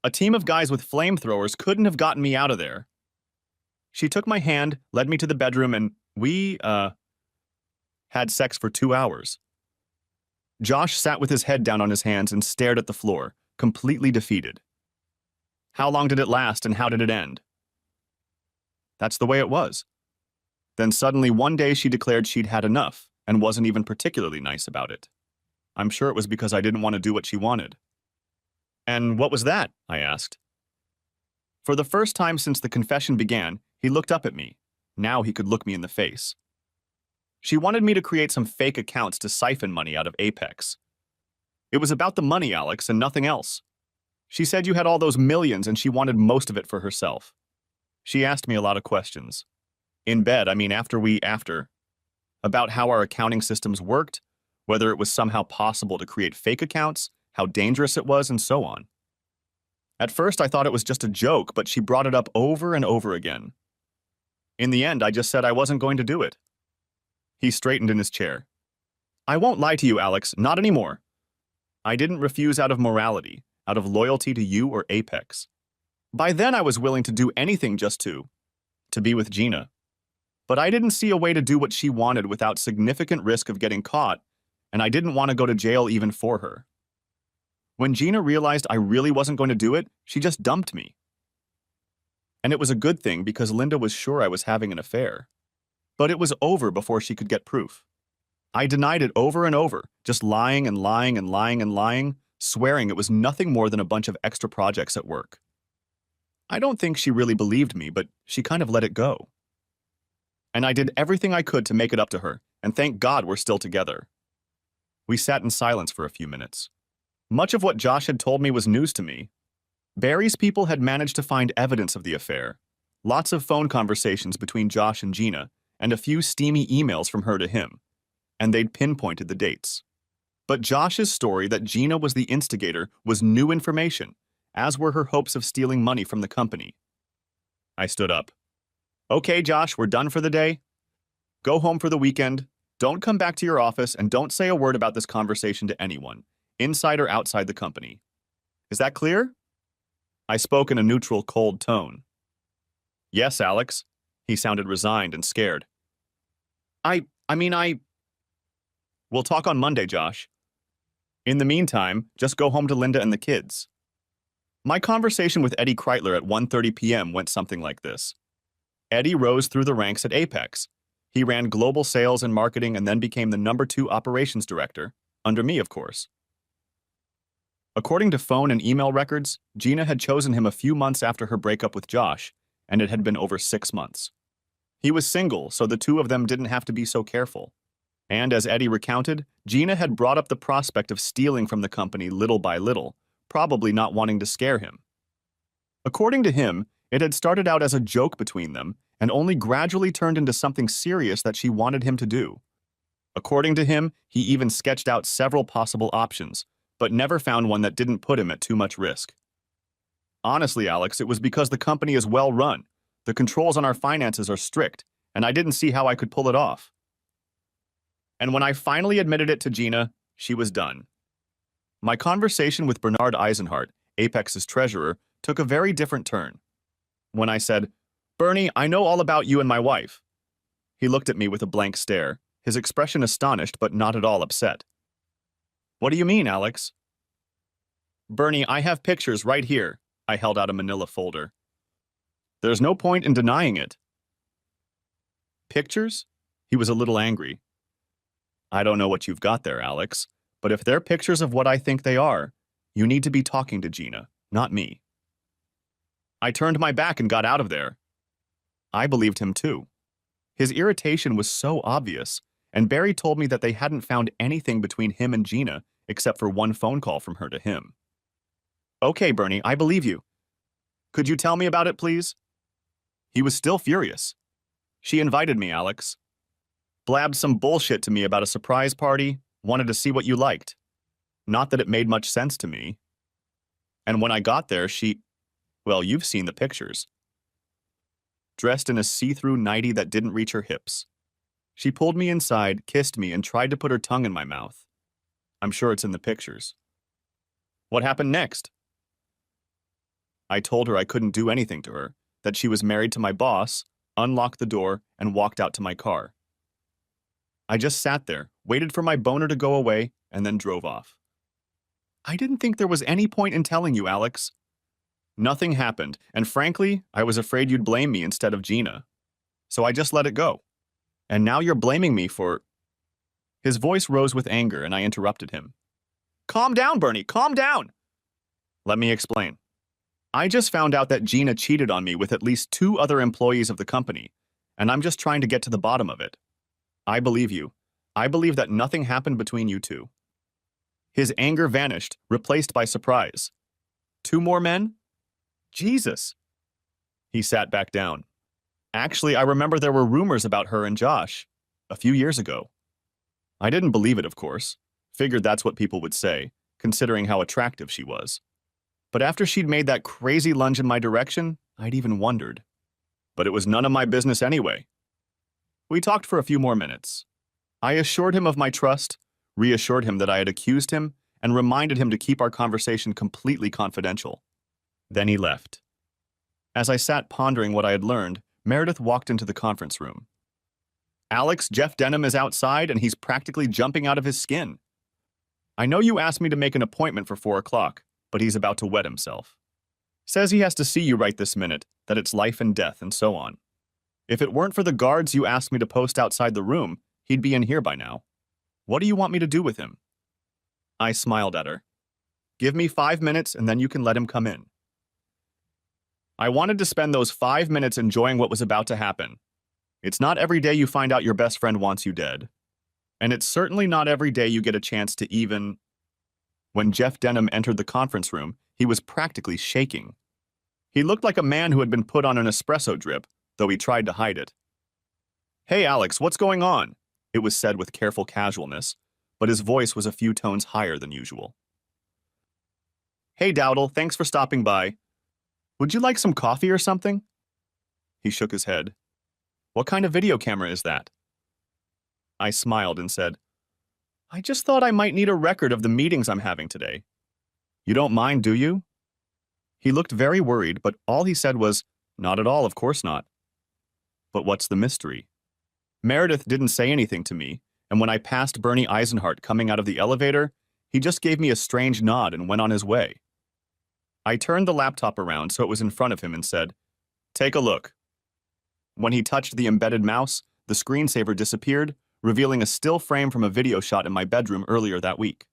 A team of guys with flamethrowers couldn't have gotten me out of there. She took my hand, led me to the bedroom, and we, had sex for 2 hours. Josh sat with his head down on his hands and stared at the floor, completely defeated. How long did it last, and how did it end? That's the way it was. Then suddenly one day she declared she'd had enough, and wasn't even particularly nice about it. I'm sure it was because I didn't want to do what she wanted." "And what was that?" I asked. For the first time since the confession began, he looked up at me. Now he could look me in the face. "She wanted me to create some fake accounts to siphon money out of Apex. It was about the money, Alex, and nothing else. She said you had all those millions and she wanted most of it for herself. She asked me a lot of questions. In bed, after. About how our accounting systems worked, whether it was somehow possible to create fake accounts, how dangerous it was, and so on. At first, I thought it was just a joke, but she brought it up over and over again. In the end, I just said I wasn't going to do it." He straightened in his chair. "I won't lie to you, Alex, not anymore. I didn't refuse out of morality, out of loyalty to you or Apex. By then, I was willing to do anything just to be with Gina. But I didn't see a way to do what she wanted without significant risk of getting caught, and I didn't want to go to jail even for her. When Gina realized I really wasn't going to do it, she just dumped me. And it was a good thing because Linda was sure I was having an affair. But it was over before she could get proof. I denied it over and over, just lying and lying and lying and lying, swearing it was nothing more than a bunch of extra projects at work. I don't think she really believed me, but she kind of let it go. And I did everything I could to make it up to her, and thank God we're still together. We sat in silence for a few minutes. Much of what Josh had told me was news to me. Barry's people had managed to find evidence of the affair, lots of phone conversations between Josh and Gina, and a few steamy emails from her to him, and they'd pinpointed the dates. But Josh's story that Gina was the instigator was new information, as were her hopes of stealing money from the company. I stood up. Okay, Josh, we're done for the day. Go home for the weekend. Don't come back to your office and don't say a word about this conversation to anyone, inside or outside the company. Is that clear? I spoke in a neutral, cold tone. Yes, Alex. He sounded resigned and scared. We'll talk on Monday, Josh. In the meantime, just go home to Linda and the kids. My conversation with Eddie Kreitler at 1:30 p.m. went something like this. Eddie rose through the ranks at Apex. He ran global sales and marketing and then became the #2 operations director, under me, of course. According to phone and email records, Gina had chosen him a few months after her breakup with Josh, and it had been over 6 months. He was single, so the two of them didn't have to be so careful. And as Eddie recounted, Gina had brought up the prospect of stealing from the company little by little, probably not wanting to scare him. According to him, it had started out as a joke between them and only gradually turned into something serious that she wanted him to do. According to him, he even sketched out several possible options, but never found one that didn't put him at too much risk. Honestly, Alex, it was because the company is well run. The controls on our finances are strict, and I didn't see how I could pull it off. And when I finally admitted it to Gina, she was done. My conversation with Bernard Eisenhart, Apex's treasurer, took a very different turn. When I said, "Bernie, I know all about you and my wife." He looked at me with a blank stare, his expression astonished but not at all upset. "What do you mean, Alex?" "Bernie, I have pictures right here." I held out a manila folder. "There's no point in denying it." "Pictures?" He was a little angry. "I don't know what you've got there, Alex, but if they're pictures of what I think they are, you need to be talking to Gina, not me." I turned my back and got out of there. I believed him too. His irritation was so obvious, and Barry told me that they hadn't found anything between him and Gina except for one phone call from her to him. "Okay, Bernie, I believe you. Could you tell me about it, please?" He was still furious. "She invited me, Alex. Blabbed some bullshit to me about a surprise party, wanted to see what you liked. Not that it made much sense to me. And when I got there, well, you've seen the pictures. Dressed in a see-through nightie that didn't reach her hips. She pulled me inside, kissed me, and tried to put her tongue in my mouth. I'm sure it's in the pictures." "What happened next?" I told her I couldn't do anything to her, that she was married to my boss, unlocked the door, and walked out to my car. I just sat there, waited for my boner to go away, and then drove off. "I didn't think there was any point in telling you, Alex." "Nothing happened, and frankly, I was afraid you'd blame me instead of Gina. So I just let it go. And now you're blaming me for—" His voice rose with anger, and I interrupted him. "Calm down, Bernie, calm down!" "Let me explain. I just found out that Gina cheated on me with at least 2 other employees of the company, and I'm just trying to get to the bottom of it. I believe you. I believe that nothing happened between you two." His anger vanished, replaced by surprise. 2 more men? Jesus. He sat back down. "Actually, I remember there were rumors about her and Josh a few years ago." I didn't believe it, of course. Figured that's what people would say, considering how attractive she was. But after she'd made that crazy lunge in my direction, I'd even wondered. But it was none of my business anyway. We talked for a few more minutes. I assured him of my trust, reassured him that I had accused him, and reminded him to keep our conversation completely confidential. Then he left. As I sat pondering what I had learned, Meredith walked into the conference room. Alex, Jeff Denham is outside and he's practically jumping out of his skin. I know you asked me to make an appointment for 4 o'clock, but he's about to wet himself. Says he has to see you right this minute, that it's life and death, and so on. If it weren't for the guards you asked me to post outside the room, he'd be in here by now. What do you want me to do with him? I smiled at her. Give me 5 minutes and then you can let him come in. I wanted to spend those 5 minutes enjoying what was about to happen. It's not every day you find out your best friend wants you dead. And it's certainly not every day you get a chance to even... When Jeff Denham entered the conference room, he was practically shaking. He looked like a man who had been put on an espresso drip, though he tried to hide it. Hey Alex, what's going on? It was said with careful casualness, but his voice was a few tones higher than usual. Hey Dowdle, thanks for stopping by. Would you like some coffee or something? He shook his head. What kind of video camera is that? I smiled and said, I just thought I might need a record of the meetings I'm having today. You don't mind, do you? He looked very worried, but all he said was, not at all, of course not. But what's the mystery? Meredith didn't say anything to me, and when I passed Bernie Eisenhart coming out of the elevator, he just gave me a strange nod and went on his way. I turned the laptop around so it was in front of him and said, Take a look. When he touched the embedded mouse, the screensaver disappeared, revealing a still frame from a video shot in my bedroom earlier that week.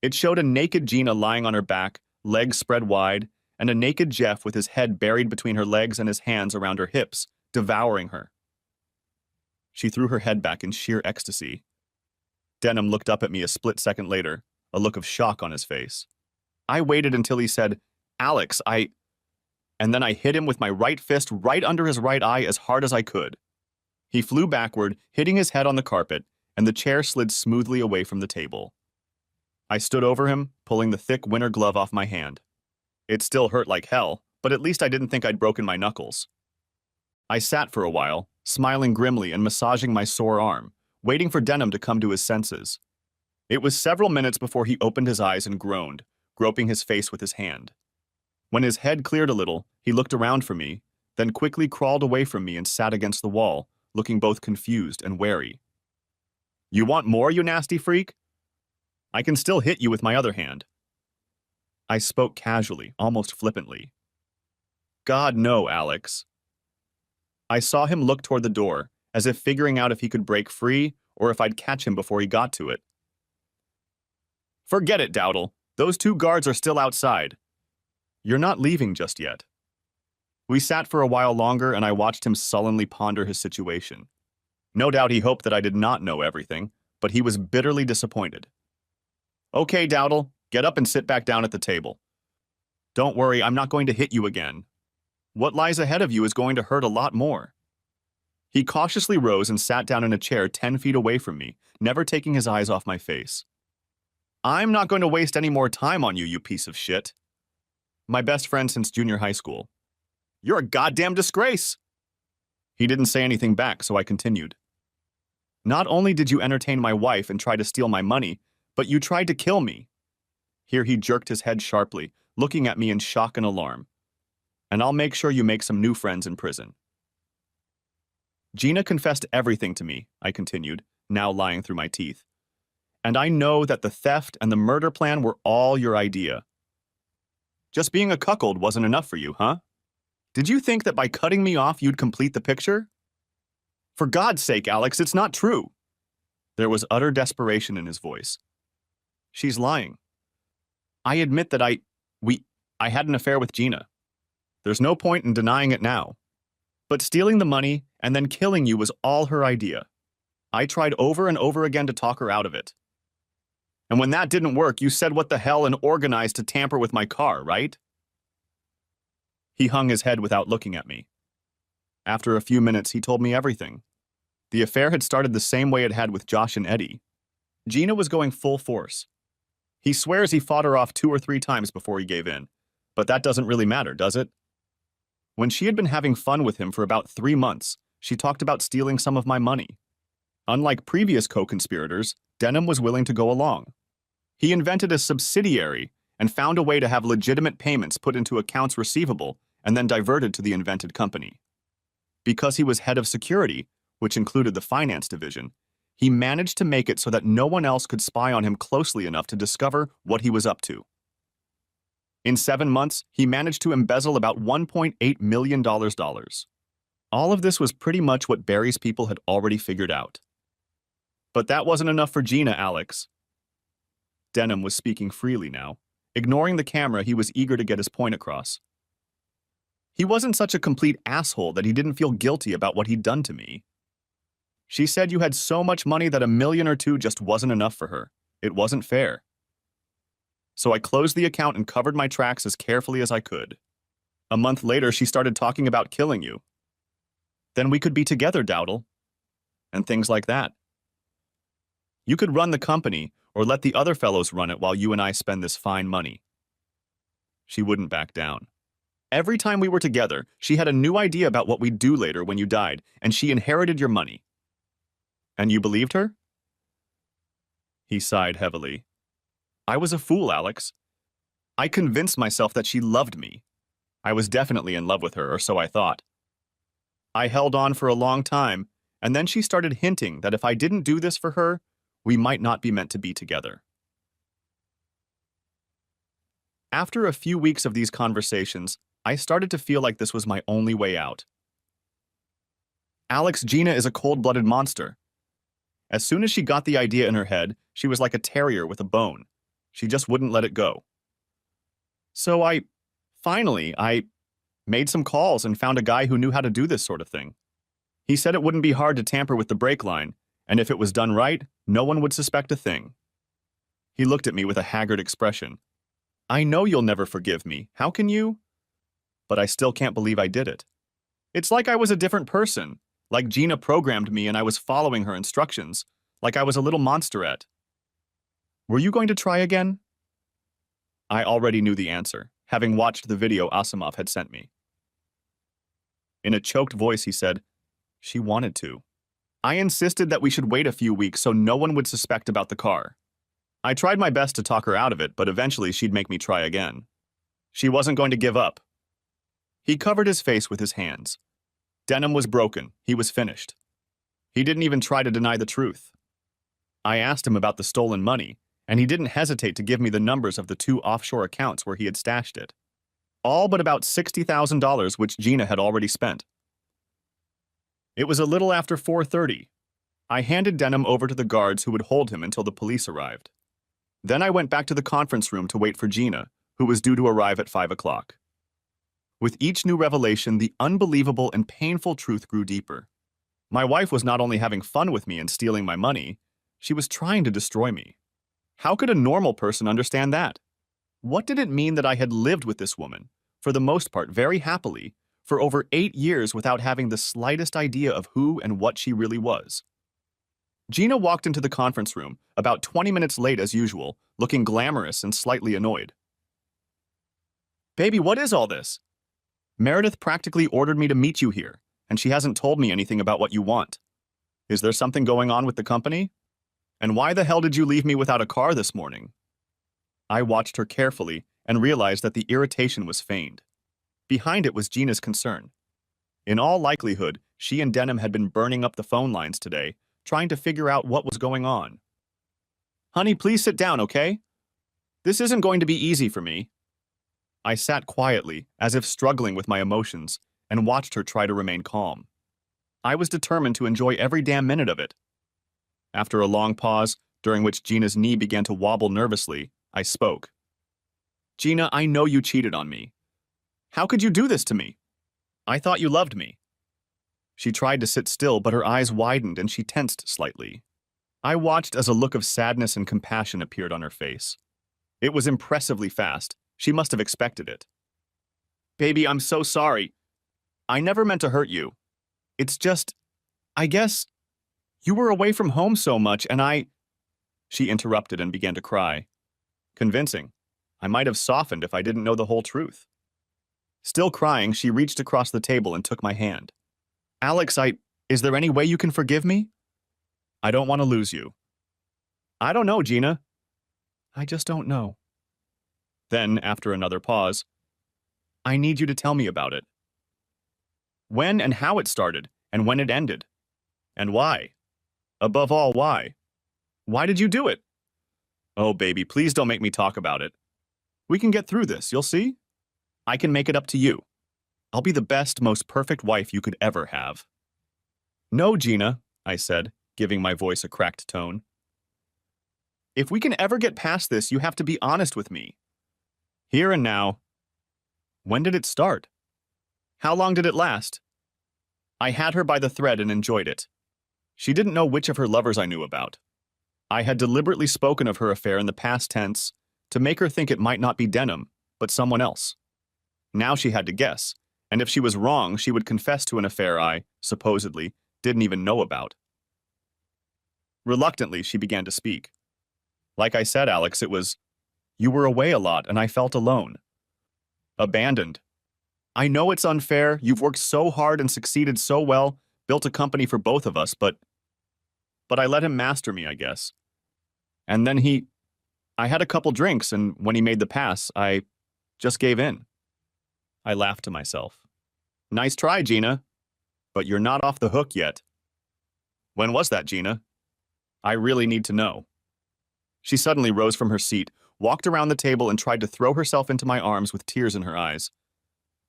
It showed a naked Gina lying on her back, legs spread wide, and a naked Jeff with his head buried between her legs and his hands around her hips, devouring her. She threw her head back in sheer ecstasy. Denham looked up at me a split second later, a look of shock on his face. I waited until he said, Alex, and then I hit him with my right fist right under his right eye as hard as I could. He flew backward, hitting his head on the carpet, and the chair slid smoothly away from the table. I stood over him, pulling the thick winter glove off my hand. It still hurt like hell, but at least I didn't think I'd broken my knuckles. I sat for a while, smiling grimly and massaging my sore arm, waiting for Denham to come to his senses. It was several minutes before he opened his eyes and groaned, groping his face with his hand. When his head cleared a little, he looked around for me, then quickly crawled away from me and sat against the wall, looking both confused and wary. You want more, you nasty freak? I can still hit you with my other hand. I spoke casually, almost flippantly. God, no, Alex. I saw him look toward the door, as if figuring out if he could break free or if I'd catch him before he got to it. Forget it, Dowdle. Those 2 guards are still outside. You're not leaving just yet. We sat for a while longer and I watched him sullenly ponder his situation. No doubt he hoped that I did not know everything, but he was bitterly disappointed. Okay, Dowdle, get up and sit back down at the table. Don't worry, I'm not going to hit you again. What lies ahead of you is going to hurt a lot more. He cautiously rose and sat down in a chair 10 feet away from me, never taking his eyes off my face. I'm not going to waste any more time on you, you piece of shit. My best friend since junior high school. You're a goddamn disgrace. He didn't say anything back, so I continued. Not only did you entertain my wife and try to steal my money, but you tried to kill me. Here he jerked his head sharply, looking at me in shock and alarm. And I'll make sure you make some new friends in prison. Gina confessed everything to me, I continued, now lying through my teeth. And I know that the theft and the murder plan were all your idea. Just being a cuckold wasn't enough for you, huh? Did you think that by cutting me off you'd complete the picture? For God's sake, Alex, it's not true. There was utter desperation in his voice. She's lying. I admit that I had an affair with Gina. There's no point in denying it now. But stealing the money and then killing you was all her idea. I tried over and over again to talk her out of it. And when that didn't work, you said what the hell and organized to tamper with my car, right? He hung his head without looking at me. After a few minutes, he told me everything. The affair had started the same way it had with Josh and Eddie. Gina was going full force. He swears he fought her off 2 or 3 times before he gave in, but that doesn't really matter, does it? When she had been having fun with him for about 3 months, she talked about stealing some of my money. Unlike previous co-conspirators, Denham was willing to go along. He invented a subsidiary and found a way to have legitimate payments put into accounts receivable and then diverted to the invented company. Because he was head of security, which included the finance division, he managed to make it so that no one else could spy on him closely enough to discover what he was up to. In 7 months, he managed to embezzle about $1.8 million. All of this was pretty much what Barry's people had already figured out. But that wasn't enough for Gina, Alex. Denham was speaking freely now. Ignoring the camera, he was eager to get his point across. He wasn't such a complete asshole that he didn't feel guilty about what he'd done to me. She said you had so much money that $1 million or $2 million just wasn't enough for her. It wasn't fair. So I closed the account and covered my tracks as carefully as I could. A month later, she started talking about killing you. Then we could be together, Dowdle. And things like that. You could run the company, or let the other fellows run it while you and I spend this fine money. She wouldn't back down. Every time we were together, she had a new idea about what we'd do later when you died, and she inherited your money. And you believed her? He sighed heavily. I was a fool, Alex. I convinced myself that she loved me. I was definitely in love with her, or so I thought. I held on for a long time, and then she started hinting that if I didn't do this for her, we might not be meant to be together. After a few weeks of these conversations, I started to feel like this was my only way out. Alex, Gina is a cold-blooded monster. As soon as she got the idea in her head, she was like a terrier with a bone. She just wouldn't let it go. So I made some calls and found a guy who knew how to do this sort of thing. He said it wouldn't be hard to tamper with the brake line, and if it was done right, no one would suspect a thing. He looked at me with a haggard expression. I know you'll never forgive me. How can you? But I still can't believe I did it. It's like I was a different person, like Gina programmed me and I was following her instructions, like I was a little monsterette. Were you going to try again? I already knew the answer, having watched the video Asimov had sent me. In a choked voice, he said, she wanted to. I insisted that we should wait a few weeks so no one would suspect about the car. I tried my best to talk her out of it, but eventually she'd make me try again. She wasn't going to give up. He covered his face with his hands. Denham was broken. He was finished. He didn't even try to deny the truth. I asked him about the stolen money, and he didn't hesitate to give me the numbers of the 2 offshore accounts where he had stashed it. All but about $60,000, which Gina had already spent. It was a little after 4:30. I handed Denham over to the guards who would hold him until the police arrived. Then I went back to the conference room to wait for Gina, who was due to arrive at 5 o'clock. With each new revelation, the unbelievable and painful truth grew deeper. My wife was not only having fun with me and stealing my money, she was trying to destroy me. How could a normal person understand that? What did it mean that I had lived with this woman, for the most part very happily, for over 8 years without having the slightest idea of who and what she really was? Gina walked into the conference room, about 20 minutes late as usual, looking glamorous and slightly annoyed. Baby, what is all this? Meredith practically ordered me to meet you here, and she hasn't told me anything about what you want. Is there something going on with the company? And why the hell did you leave me without a car this morning? I watched her carefully and realized that the irritation was feigned. Behind it was Gina's concern. In all likelihood, she and Denham had been burning up the phone lines today, trying to figure out what was going on. Honey, please sit down, okay? This isn't going to be easy for me. I sat quietly, as if struggling with my emotions, and watched her try to remain calm. I was determined to enjoy every damn minute of it. After a long pause, during which Gina's knee began to wobble nervously, I spoke. Gina, I know you cheated on me. How could you do this to me? I thought you loved me. She tried to sit still, but her eyes widened and she tensed slightly. I watched as a look of sadness and compassion appeared on her face. It was impressively fast. She must have expected it. Baby, I'm so sorry. I never meant to hurt you. It's just, I guess, you were away from home so much and She interrupted and began to cry. Convincing. I might have softened if I didn't know the whole truth. Still crying, she reached across the table and took my hand. Alex, is there any way you can forgive me? I don't want to lose you. I don't know, Gina. I just don't know. Then, after another pause, I need you to tell me about it. When and how it started, and when it ended. And why? Above all, why? Why did you do it? Oh, baby, please don't make me talk about it. We can get through this, you'll see? I can make it up to you. I'll be the best, most perfect wife you could ever have. No, Gina, I said, giving my voice a cracked tone. If we can ever get past this, you have to be honest with me. Here and now. When did it start? How long did it last? I had her by the thread and enjoyed it. She didn't know which of her lovers I knew about. I had deliberately spoken of her affair in the past tense to make her think it might not be Denham, but someone else. Now she had to guess, and if she was wrong, she would confess to an affair I, supposedly, didn't even know about. Reluctantly, she began to speak. Like I said, Alex, it was, you were away a lot and I felt alone. Abandoned. I know it's unfair, you've worked so hard and succeeded so well, built a company for both of us, but I let him master me, I guess. And then I had a couple drinks, and when he made the pass, I just gave in. I laughed to myself. Nice try, Gina. But you're not off the hook yet. When was that, Gina? I really need to know. She suddenly rose from her seat, walked around the table, and tried to throw herself into my arms with tears in her eyes.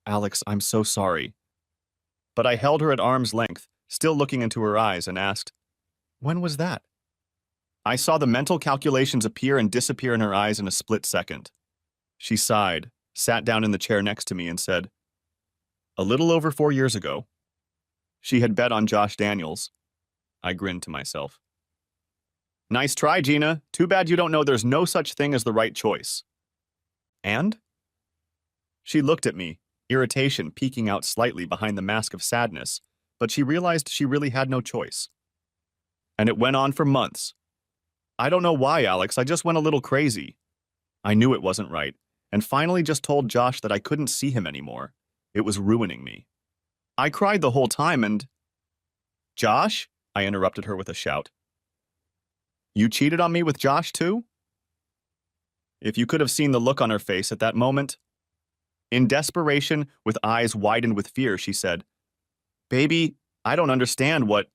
Alex, I'm so sorry. But I held her at arm's length, still looking into her eyes, and asked, when was that? I saw the mental calculations appear and disappear in her eyes in a split second. She sighed, sat down in the chair next to me, and said, a little over 4 years ago. She had bet on Josh Daniels. I grinned to myself. Nice try, Gina. Too bad you don't know there's no such thing as the right choice. And? She looked at me, irritation peeking out slightly behind the mask of sadness, but she realized she really had no choice. And it went on for months. I don't know why, Alex, I just went a little crazy. I knew it wasn't right, and finally just told Josh that I couldn't see him anymore. It was ruining me. I cried the whole time and... Josh? I interrupted her with a shout. You cheated on me with Josh too? If you could have seen the look on her face at that moment. In desperation, with eyes widened with fear, she said, Baby, I don't understand what...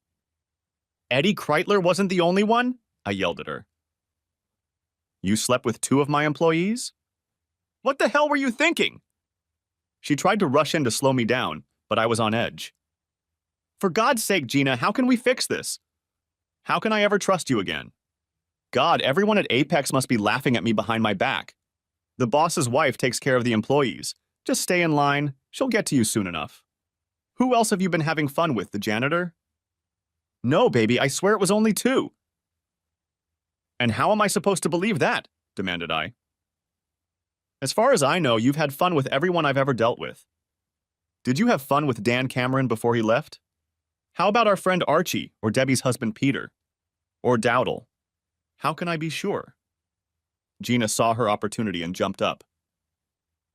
Eddie Kreitler wasn't the only one? I yelled at her. You slept with 2 of my employees? What the hell were you thinking? She tried to rush in to slow me down, but I was on edge. For God's sake, Gina, how can we fix this? How can I ever trust you again? God, everyone at Apex must be laughing at me behind my back. The boss's wife takes care of the employees. Just stay in line. She'll get to you soon enough. Who else have you been having fun with, the janitor? No, baby, I swear it was only 2. And how am I supposed to believe that? Demanded I. As far as I know, you've had fun with everyone I've ever dealt with. Did you have fun with Dan Cameron before he left? How about our friend Archie, or Debbie's husband Peter? Or Dowdle? How can I be sure? Gina saw her opportunity and jumped up.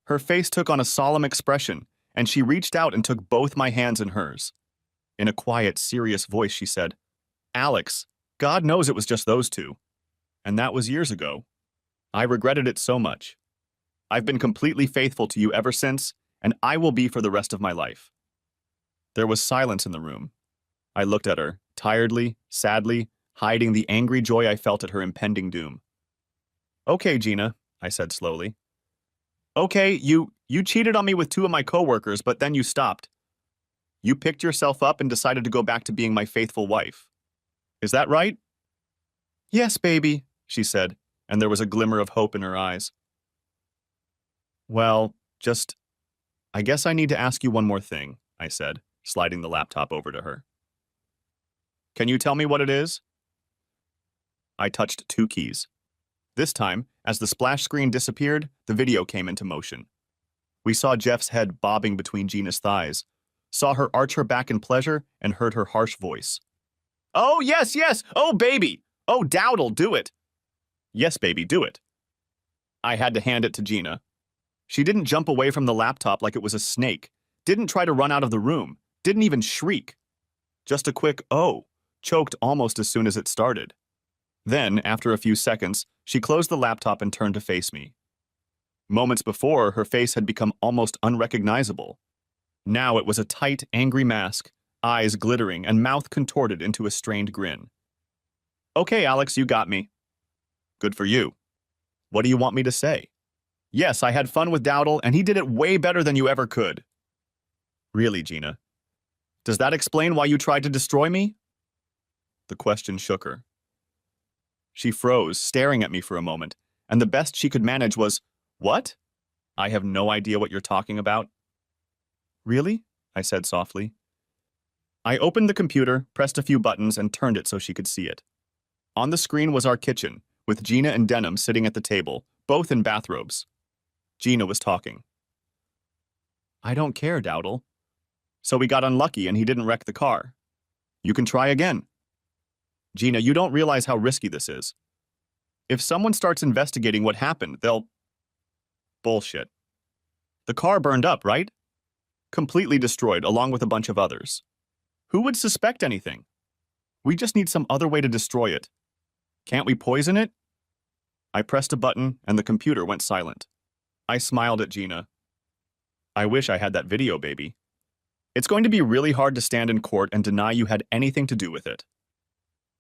Her face took on a solemn expression, and she reached out and took both my hands in hers. In a quiet, serious voice, she said, Alex, God knows it was just those 2. And that was years ago. I regretted it so much. I've been completely faithful to you ever since, and I will be for the rest of my life. There was silence in the room. I looked at her, tiredly, sadly, hiding the angry joy I felt at her impending doom. Okay, Gina, I said slowly. Okay, you cheated on me with 2 of my coworkers, but then you stopped. You picked yourself up and decided to go back to being my faithful wife. Is that right? Yes, baby, she said, and there was a glimmer of hope in her eyes. Well, I guess I need to ask you one more thing, I said, sliding the laptop over to her. Can you tell me what it is? I touched 2 keys. This time, as the splash screen disappeared, the video came into motion. We saw Jeff's head bobbing between Gina's thighs, saw her arch her back in pleasure, and heard her harsh voice. Oh, yes, yes! Oh, baby! Oh, Dowdle, do it! Yes, baby, do it. I had to hand it to Gina. She didn't jump away from the laptop like it was a snake, didn't try to run out of the room, didn't even shriek. Just a quick, oh, choked almost as soon as it started. Then, after a few seconds, She closed the laptop and turned to face me. Moments before, her face had become almost unrecognizable. Now it was a tight, angry mask, eyes glittering and mouth contorted into a strained grin. Okay, Alex, you got me. Good for you. What do you want me to say? Yes, I had fun with Dowdle, and he did it way better than you ever could. Really, Gina? Does that explain why you tried to destroy me? The question shook her. She froze, staring at me for a moment, and the best she could manage was, What? I have no idea what you're talking about. Really? I said softly. I opened the computer, pressed a few buttons, and turned it so she could see it. On the screen was our kitchen, with Gina and Denham sitting at the table, both in bathrobes. Gina was talking. I don't care, Dowdle. So we got unlucky and he didn't wreck the car. You can try again. Gina, you don't realize how risky this is. If someone starts investigating what happened, they'll... Bullshit. The car burned up, right? Completely destroyed, along with a bunch of others. Who would suspect anything? We just need some other way to destroy it. Can't we poison it? I pressed a button, and the computer went silent. I smiled at Gina. I wish I had that video, baby. It's going to be really hard to stand in court and deny you had anything to do with it.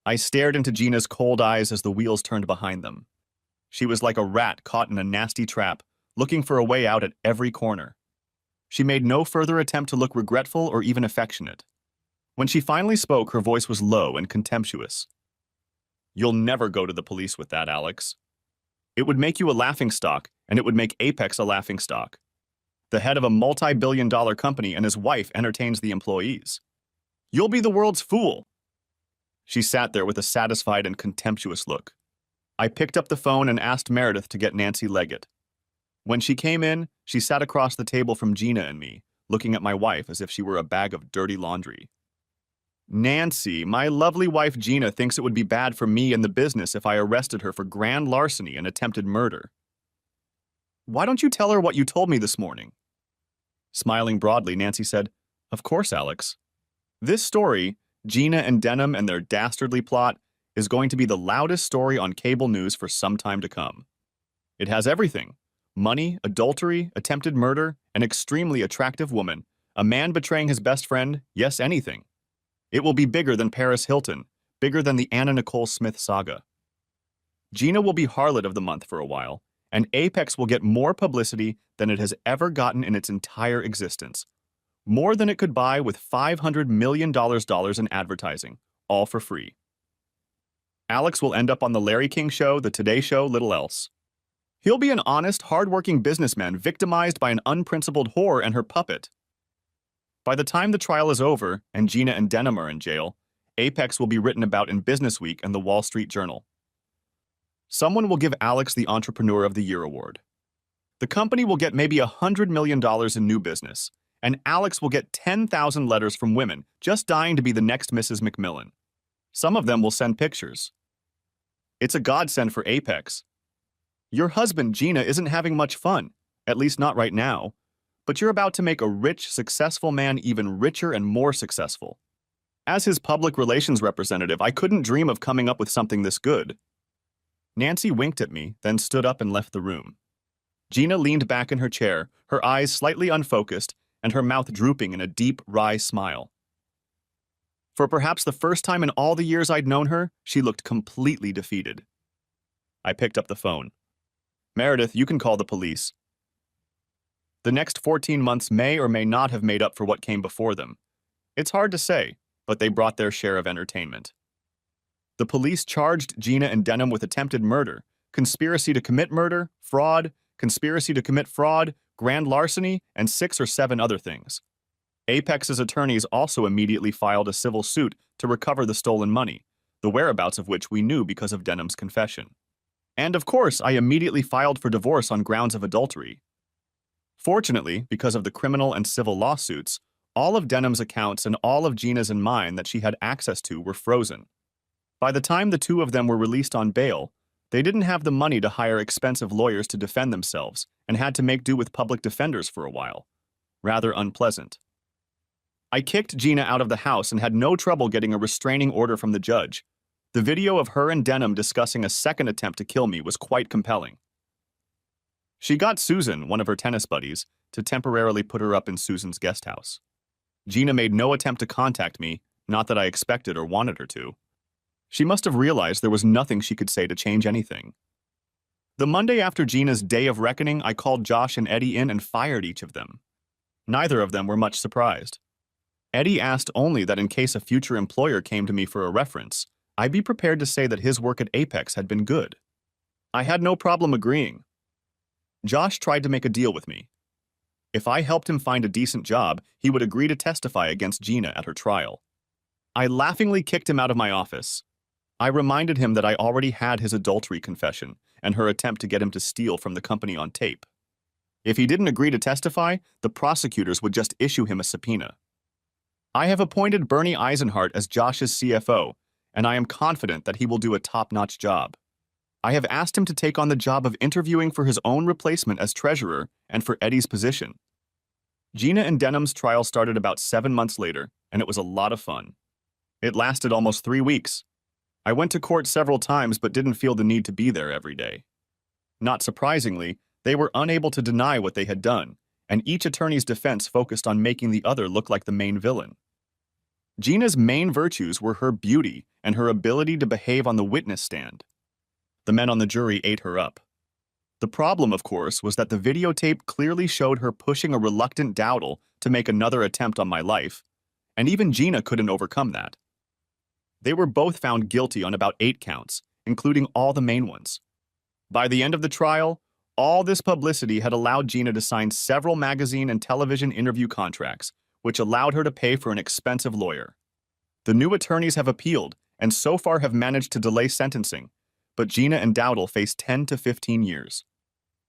I stared into Gina's cold eyes as the wheels turned behind them. She was like a rat caught in a nasty trap, looking for a way out at every corner. She made no further attempt to look regretful or even affectionate. When she finally spoke, her voice was low and contemptuous. You'll never go to the police with that, Alex. It would make you a laughingstock, and it would make Apex a laughingstock. The head of a multi-billion-dollar company and his wife entertains the employees. You'll be the world's fool. She sat there with a satisfied and contemptuous look. I picked up the phone and asked Meredith to get Nancy Leggett. When she came in, she sat across the table from Gina and me, looking at my wife as if she were a bag of dirty laundry. Nancy, my lovely wife Gina thinks it would be bad for me and the business if I arrested her for grand larceny and attempted murder. Why don't you tell her what you told me this morning? Smiling broadly, Nancy said, Of course, Alex. This story, Gina and Denham and their dastardly plot, is going to be the loudest story on cable news for some time to come. It has everything. Money, adultery, attempted murder, an extremely attractive woman, a man betraying his best friend, yes, anything. It will be bigger than Paris Hilton, bigger than the Anna Nicole Smith saga. Gina will be harlot of the month for a while, and Apex will get more publicity than it has ever gotten in its entire existence. More than it could buy with $500 million in advertising, all for free. Alex will end up on the Larry King Show, the Today Show, little else. He'll be an honest, hard-working businessman victimized by an unprincipled whore and her puppet. By the time the trial is over and Gina and Denham are in jail, Apex will be written about in Businessweek and the Wall Street Journal. Someone will give Alex the Entrepreneur of the Year award. The company will get maybe $100 million in new business, and Alex will get 10,000 letters from women just dying to be the next Mrs. McMillan. Some of them will send pictures. It's a godsend for Apex. Your husband, Gina, isn't having much fun, at least not right now, but you're about to make a rich, successful man even richer and more successful. As his public relations representative, I couldn't dream of coming up with something this good. Nancy winked at me, then stood up and left the room. Gina leaned back in her chair, her eyes slightly unfocused, and her mouth drooping in a deep, wry smile. For perhaps the first time in all the years I'd known her, she looked completely defeated. I picked up the phone. Meredith, you can call the police. The next 14 months may or may not have made up for what came before them. It's hard to say, but they brought their share of entertainment. The police charged Gina and Denham with attempted murder, conspiracy to commit murder, fraud, conspiracy to commit fraud, grand larceny, and 6 or 7 other things. Apex's attorneys also immediately filed a civil suit to recover the stolen money, the whereabouts of which we knew because of Denham's confession. And of course, I immediately filed for divorce on grounds of adultery. Fortunately, because of the criminal and civil lawsuits, all of Denham's accounts and all of Gina's and mine that she had access to were frozen. By the time the two of them were released on bail, they didn't have the money to hire expensive lawyers to defend themselves and had to make do with public defenders for a while. Rather unpleasant. I kicked Gina out of the house and had no trouble getting a restraining order from the judge. The video of her and Denham discussing a second attempt to kill me was quite compelling. She got Susan, one of her tennis buddies, to temporarily put her up in Susan's guest house. Gina made no attempt to contact me, not that I expected or wanted her to. She must have realized there was nothing she could say to change anything. The Monday after Gina's day of reckoning, I called Josh and Eddie in and fired each of them. Neither of them were much surprised. Eddie asked only that in case a future employer came to me for a reference, I'd be prepared to say that his work at Apex had been good. I had no problem agreeing. Josh tried to make a deal with me. If I helped him find a decent job, he would agree to testify against Gina at her trial. I laughingly kicked him out of my office. I reminded him that I already had his adultery confession and her attempt to get him to steal from the company on tape. If he didn't agree to testify, the prosecutors would just issue him a subpoena. I have appointed Bernie Eisenhart as Josh's CFO, and I am confident that he will do a top-notch job. I have asked him to take on the job of interviewing for his own replacement as treasurer and for Eddie's position. Gina and Denham's trial started about 7 months later, and it was a lot of fun. It lasted almost 3 weeks. I went to court several times but didn't feel the need to be there every day. Not surprisingly, they were unable to deny what they had done, and each attorney's defense focused on making the other look like the main villain. Gina's main virtues were her beauty and her ability to behave on the witness stand. The men on the jury ate her up. The problem, of course, was that the videotape clearly showed her pushing a reluctant Dowdle to make another attempt on my life, and even Gina couldn't overcome that. They were both found guilty on about 8 counts, including all the main ones. By the end of the trial, all this publicity had allowed Gina to sign several magazine and television interview contracts, which allowed her to pay for an expensive lawyer. The new attorneys have appealed and so far have managed to delay sentencing, but Gina and Dowdle face 10 to 15 years.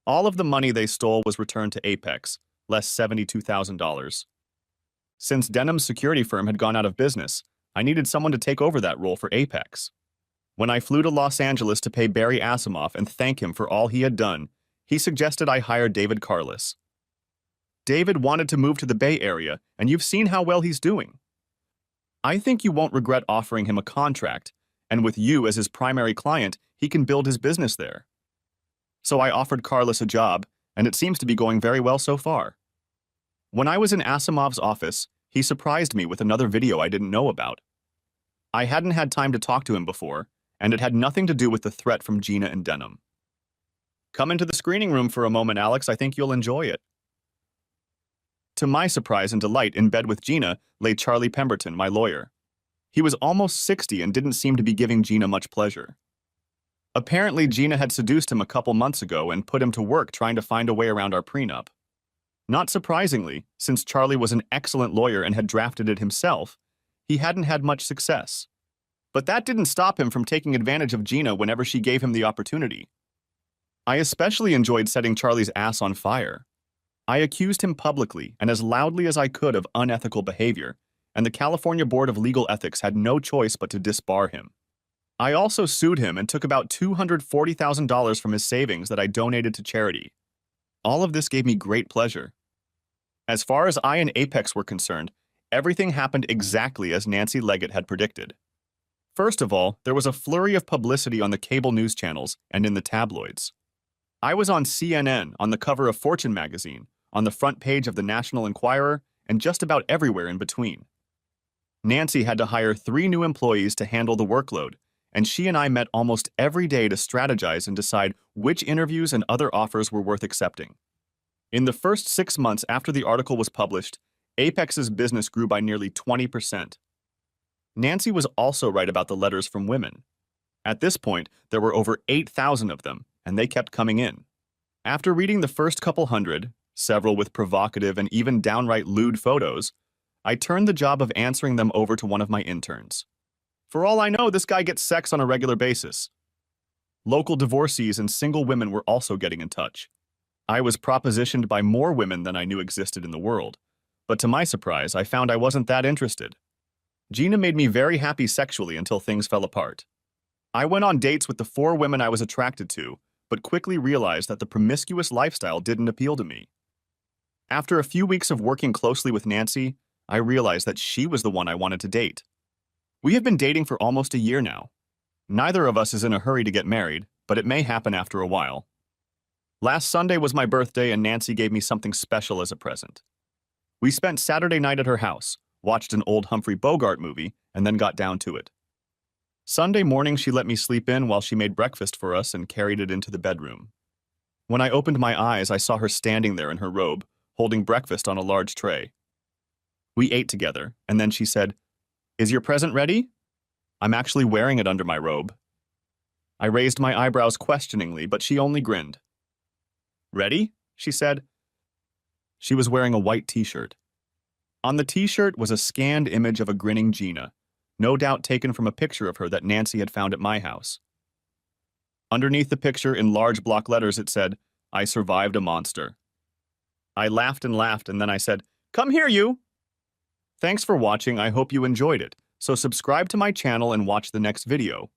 All of the money they stole was returned to Apex, less $72,000. Since Denham's security firm had gone out of business, I needed someone to take over that role for Apex. When I flew to Los Angeles to pay Barry Asamoff and thank him for all he had done, he suggested I hire David Carlis. David wanted to move to the Bay Area, and you've seen how well he's doing. I think you won't regret offering him a contract, and with you as his primary client, he can build his business there. So I offered Carlis a job, and it seems to be going very well so far. When I was in Asimov's office, he surprised me with another video I didn't know about. I hadn't had time to talk to him before, and it had nothing to do with the threat from Gina and Denham. Come into the screening room for a moment, Alex. I think you'll enjoy it. To my surprise and delight, in bed with Gina lay Charlie Pemberton, my lawyer. He was almost 60 and didn't seem to be giving Gina much pleasure. Apparently, Gina had seduced him a couple months ago and put him to work trying to find a way around our prenup. Not surprisingly, since Charlie was an excellent lawyer and had drafted it himself, he hadn't had much success. But that didn't stop him from taking advantage of Gina whenever she gave him the opportunity. I especially enjoyed setting Charlie's ass on fire. I accused him publicly and as loudly as I could of unethical behavior, and the California Board of Legal Ethics had no choice but to disbar him. I also sued him and took about $240,000 from his savings that I donated to charity. All of this gave me great pleasure. As far as I and Apex were concerned, everything happened exactly as Nancy Leggett had predicted. First of all, there was a flurry of publicity on the cable news channels and in the tabloids. I was on CNN, on the cover of Fortune magazine, on the front page of the National Enquirer, and just about everywhere in between. Nancy had to hire 3 new employees to handle the workload, and she and I met almost every day to strategize and decide which interviews and other offers were worth accepting. In the first 6 months after the article was published, Apex's business grew by nearly 20%. Nancy was also right about the letters from women. At this point, there were over 8,000 of them, and they kept coming in. After reading the first couple hundred, several with provocative and even downright lewd photos, I turned the job of answering them over to one of my interns. For all I know, this guy gets sex on a regular basis. Local divorcees and single women were also getting in touch. I was propositioned by more women than I knew existed in the world, but to my surprise, I found I wasn't that interested. Gina made me very happy sexually until things fell apart. I went on dates with the 4 women I was attracted to, but quickly realized that the promiscuous lifestyle didn't appeal to me. After a few weeks of working closely with Nancy, I realized that she was the one I wanted to date. We have been dating for almost a year now. Neither of us is in a hurry to get married, but it may happen after a while. Last Sunday was my birthday and Nancy gave me something special as a present. We spent Saturday night at her house, watched an old Humphrey Bogart movie, and then got down to it. Sunday morning she let me sleep in while she made breakfast for us and carried it into the bedroom. When I opened my eyes, I saw her standing there in her robe, holding breakfast on a large tray. We ate together, and then she said, "Is your present ready?" I'm actually wearing it under my robe. I raised my eyebrows questioningly, but she only grinned. "Ready?" she said. She was wearing a white t-shirt. On the t-shirt was a scanned image of a grinning Gina, no doubt taken from a picture of her that Nancy had found at my house. Underneath the picture, in large block letters, it said, "I survived a monster." I laughed and then I said, "Come here, you!" Thanks for watching. I hope you enjoyed it. So subscribe to my channel and watch the next video.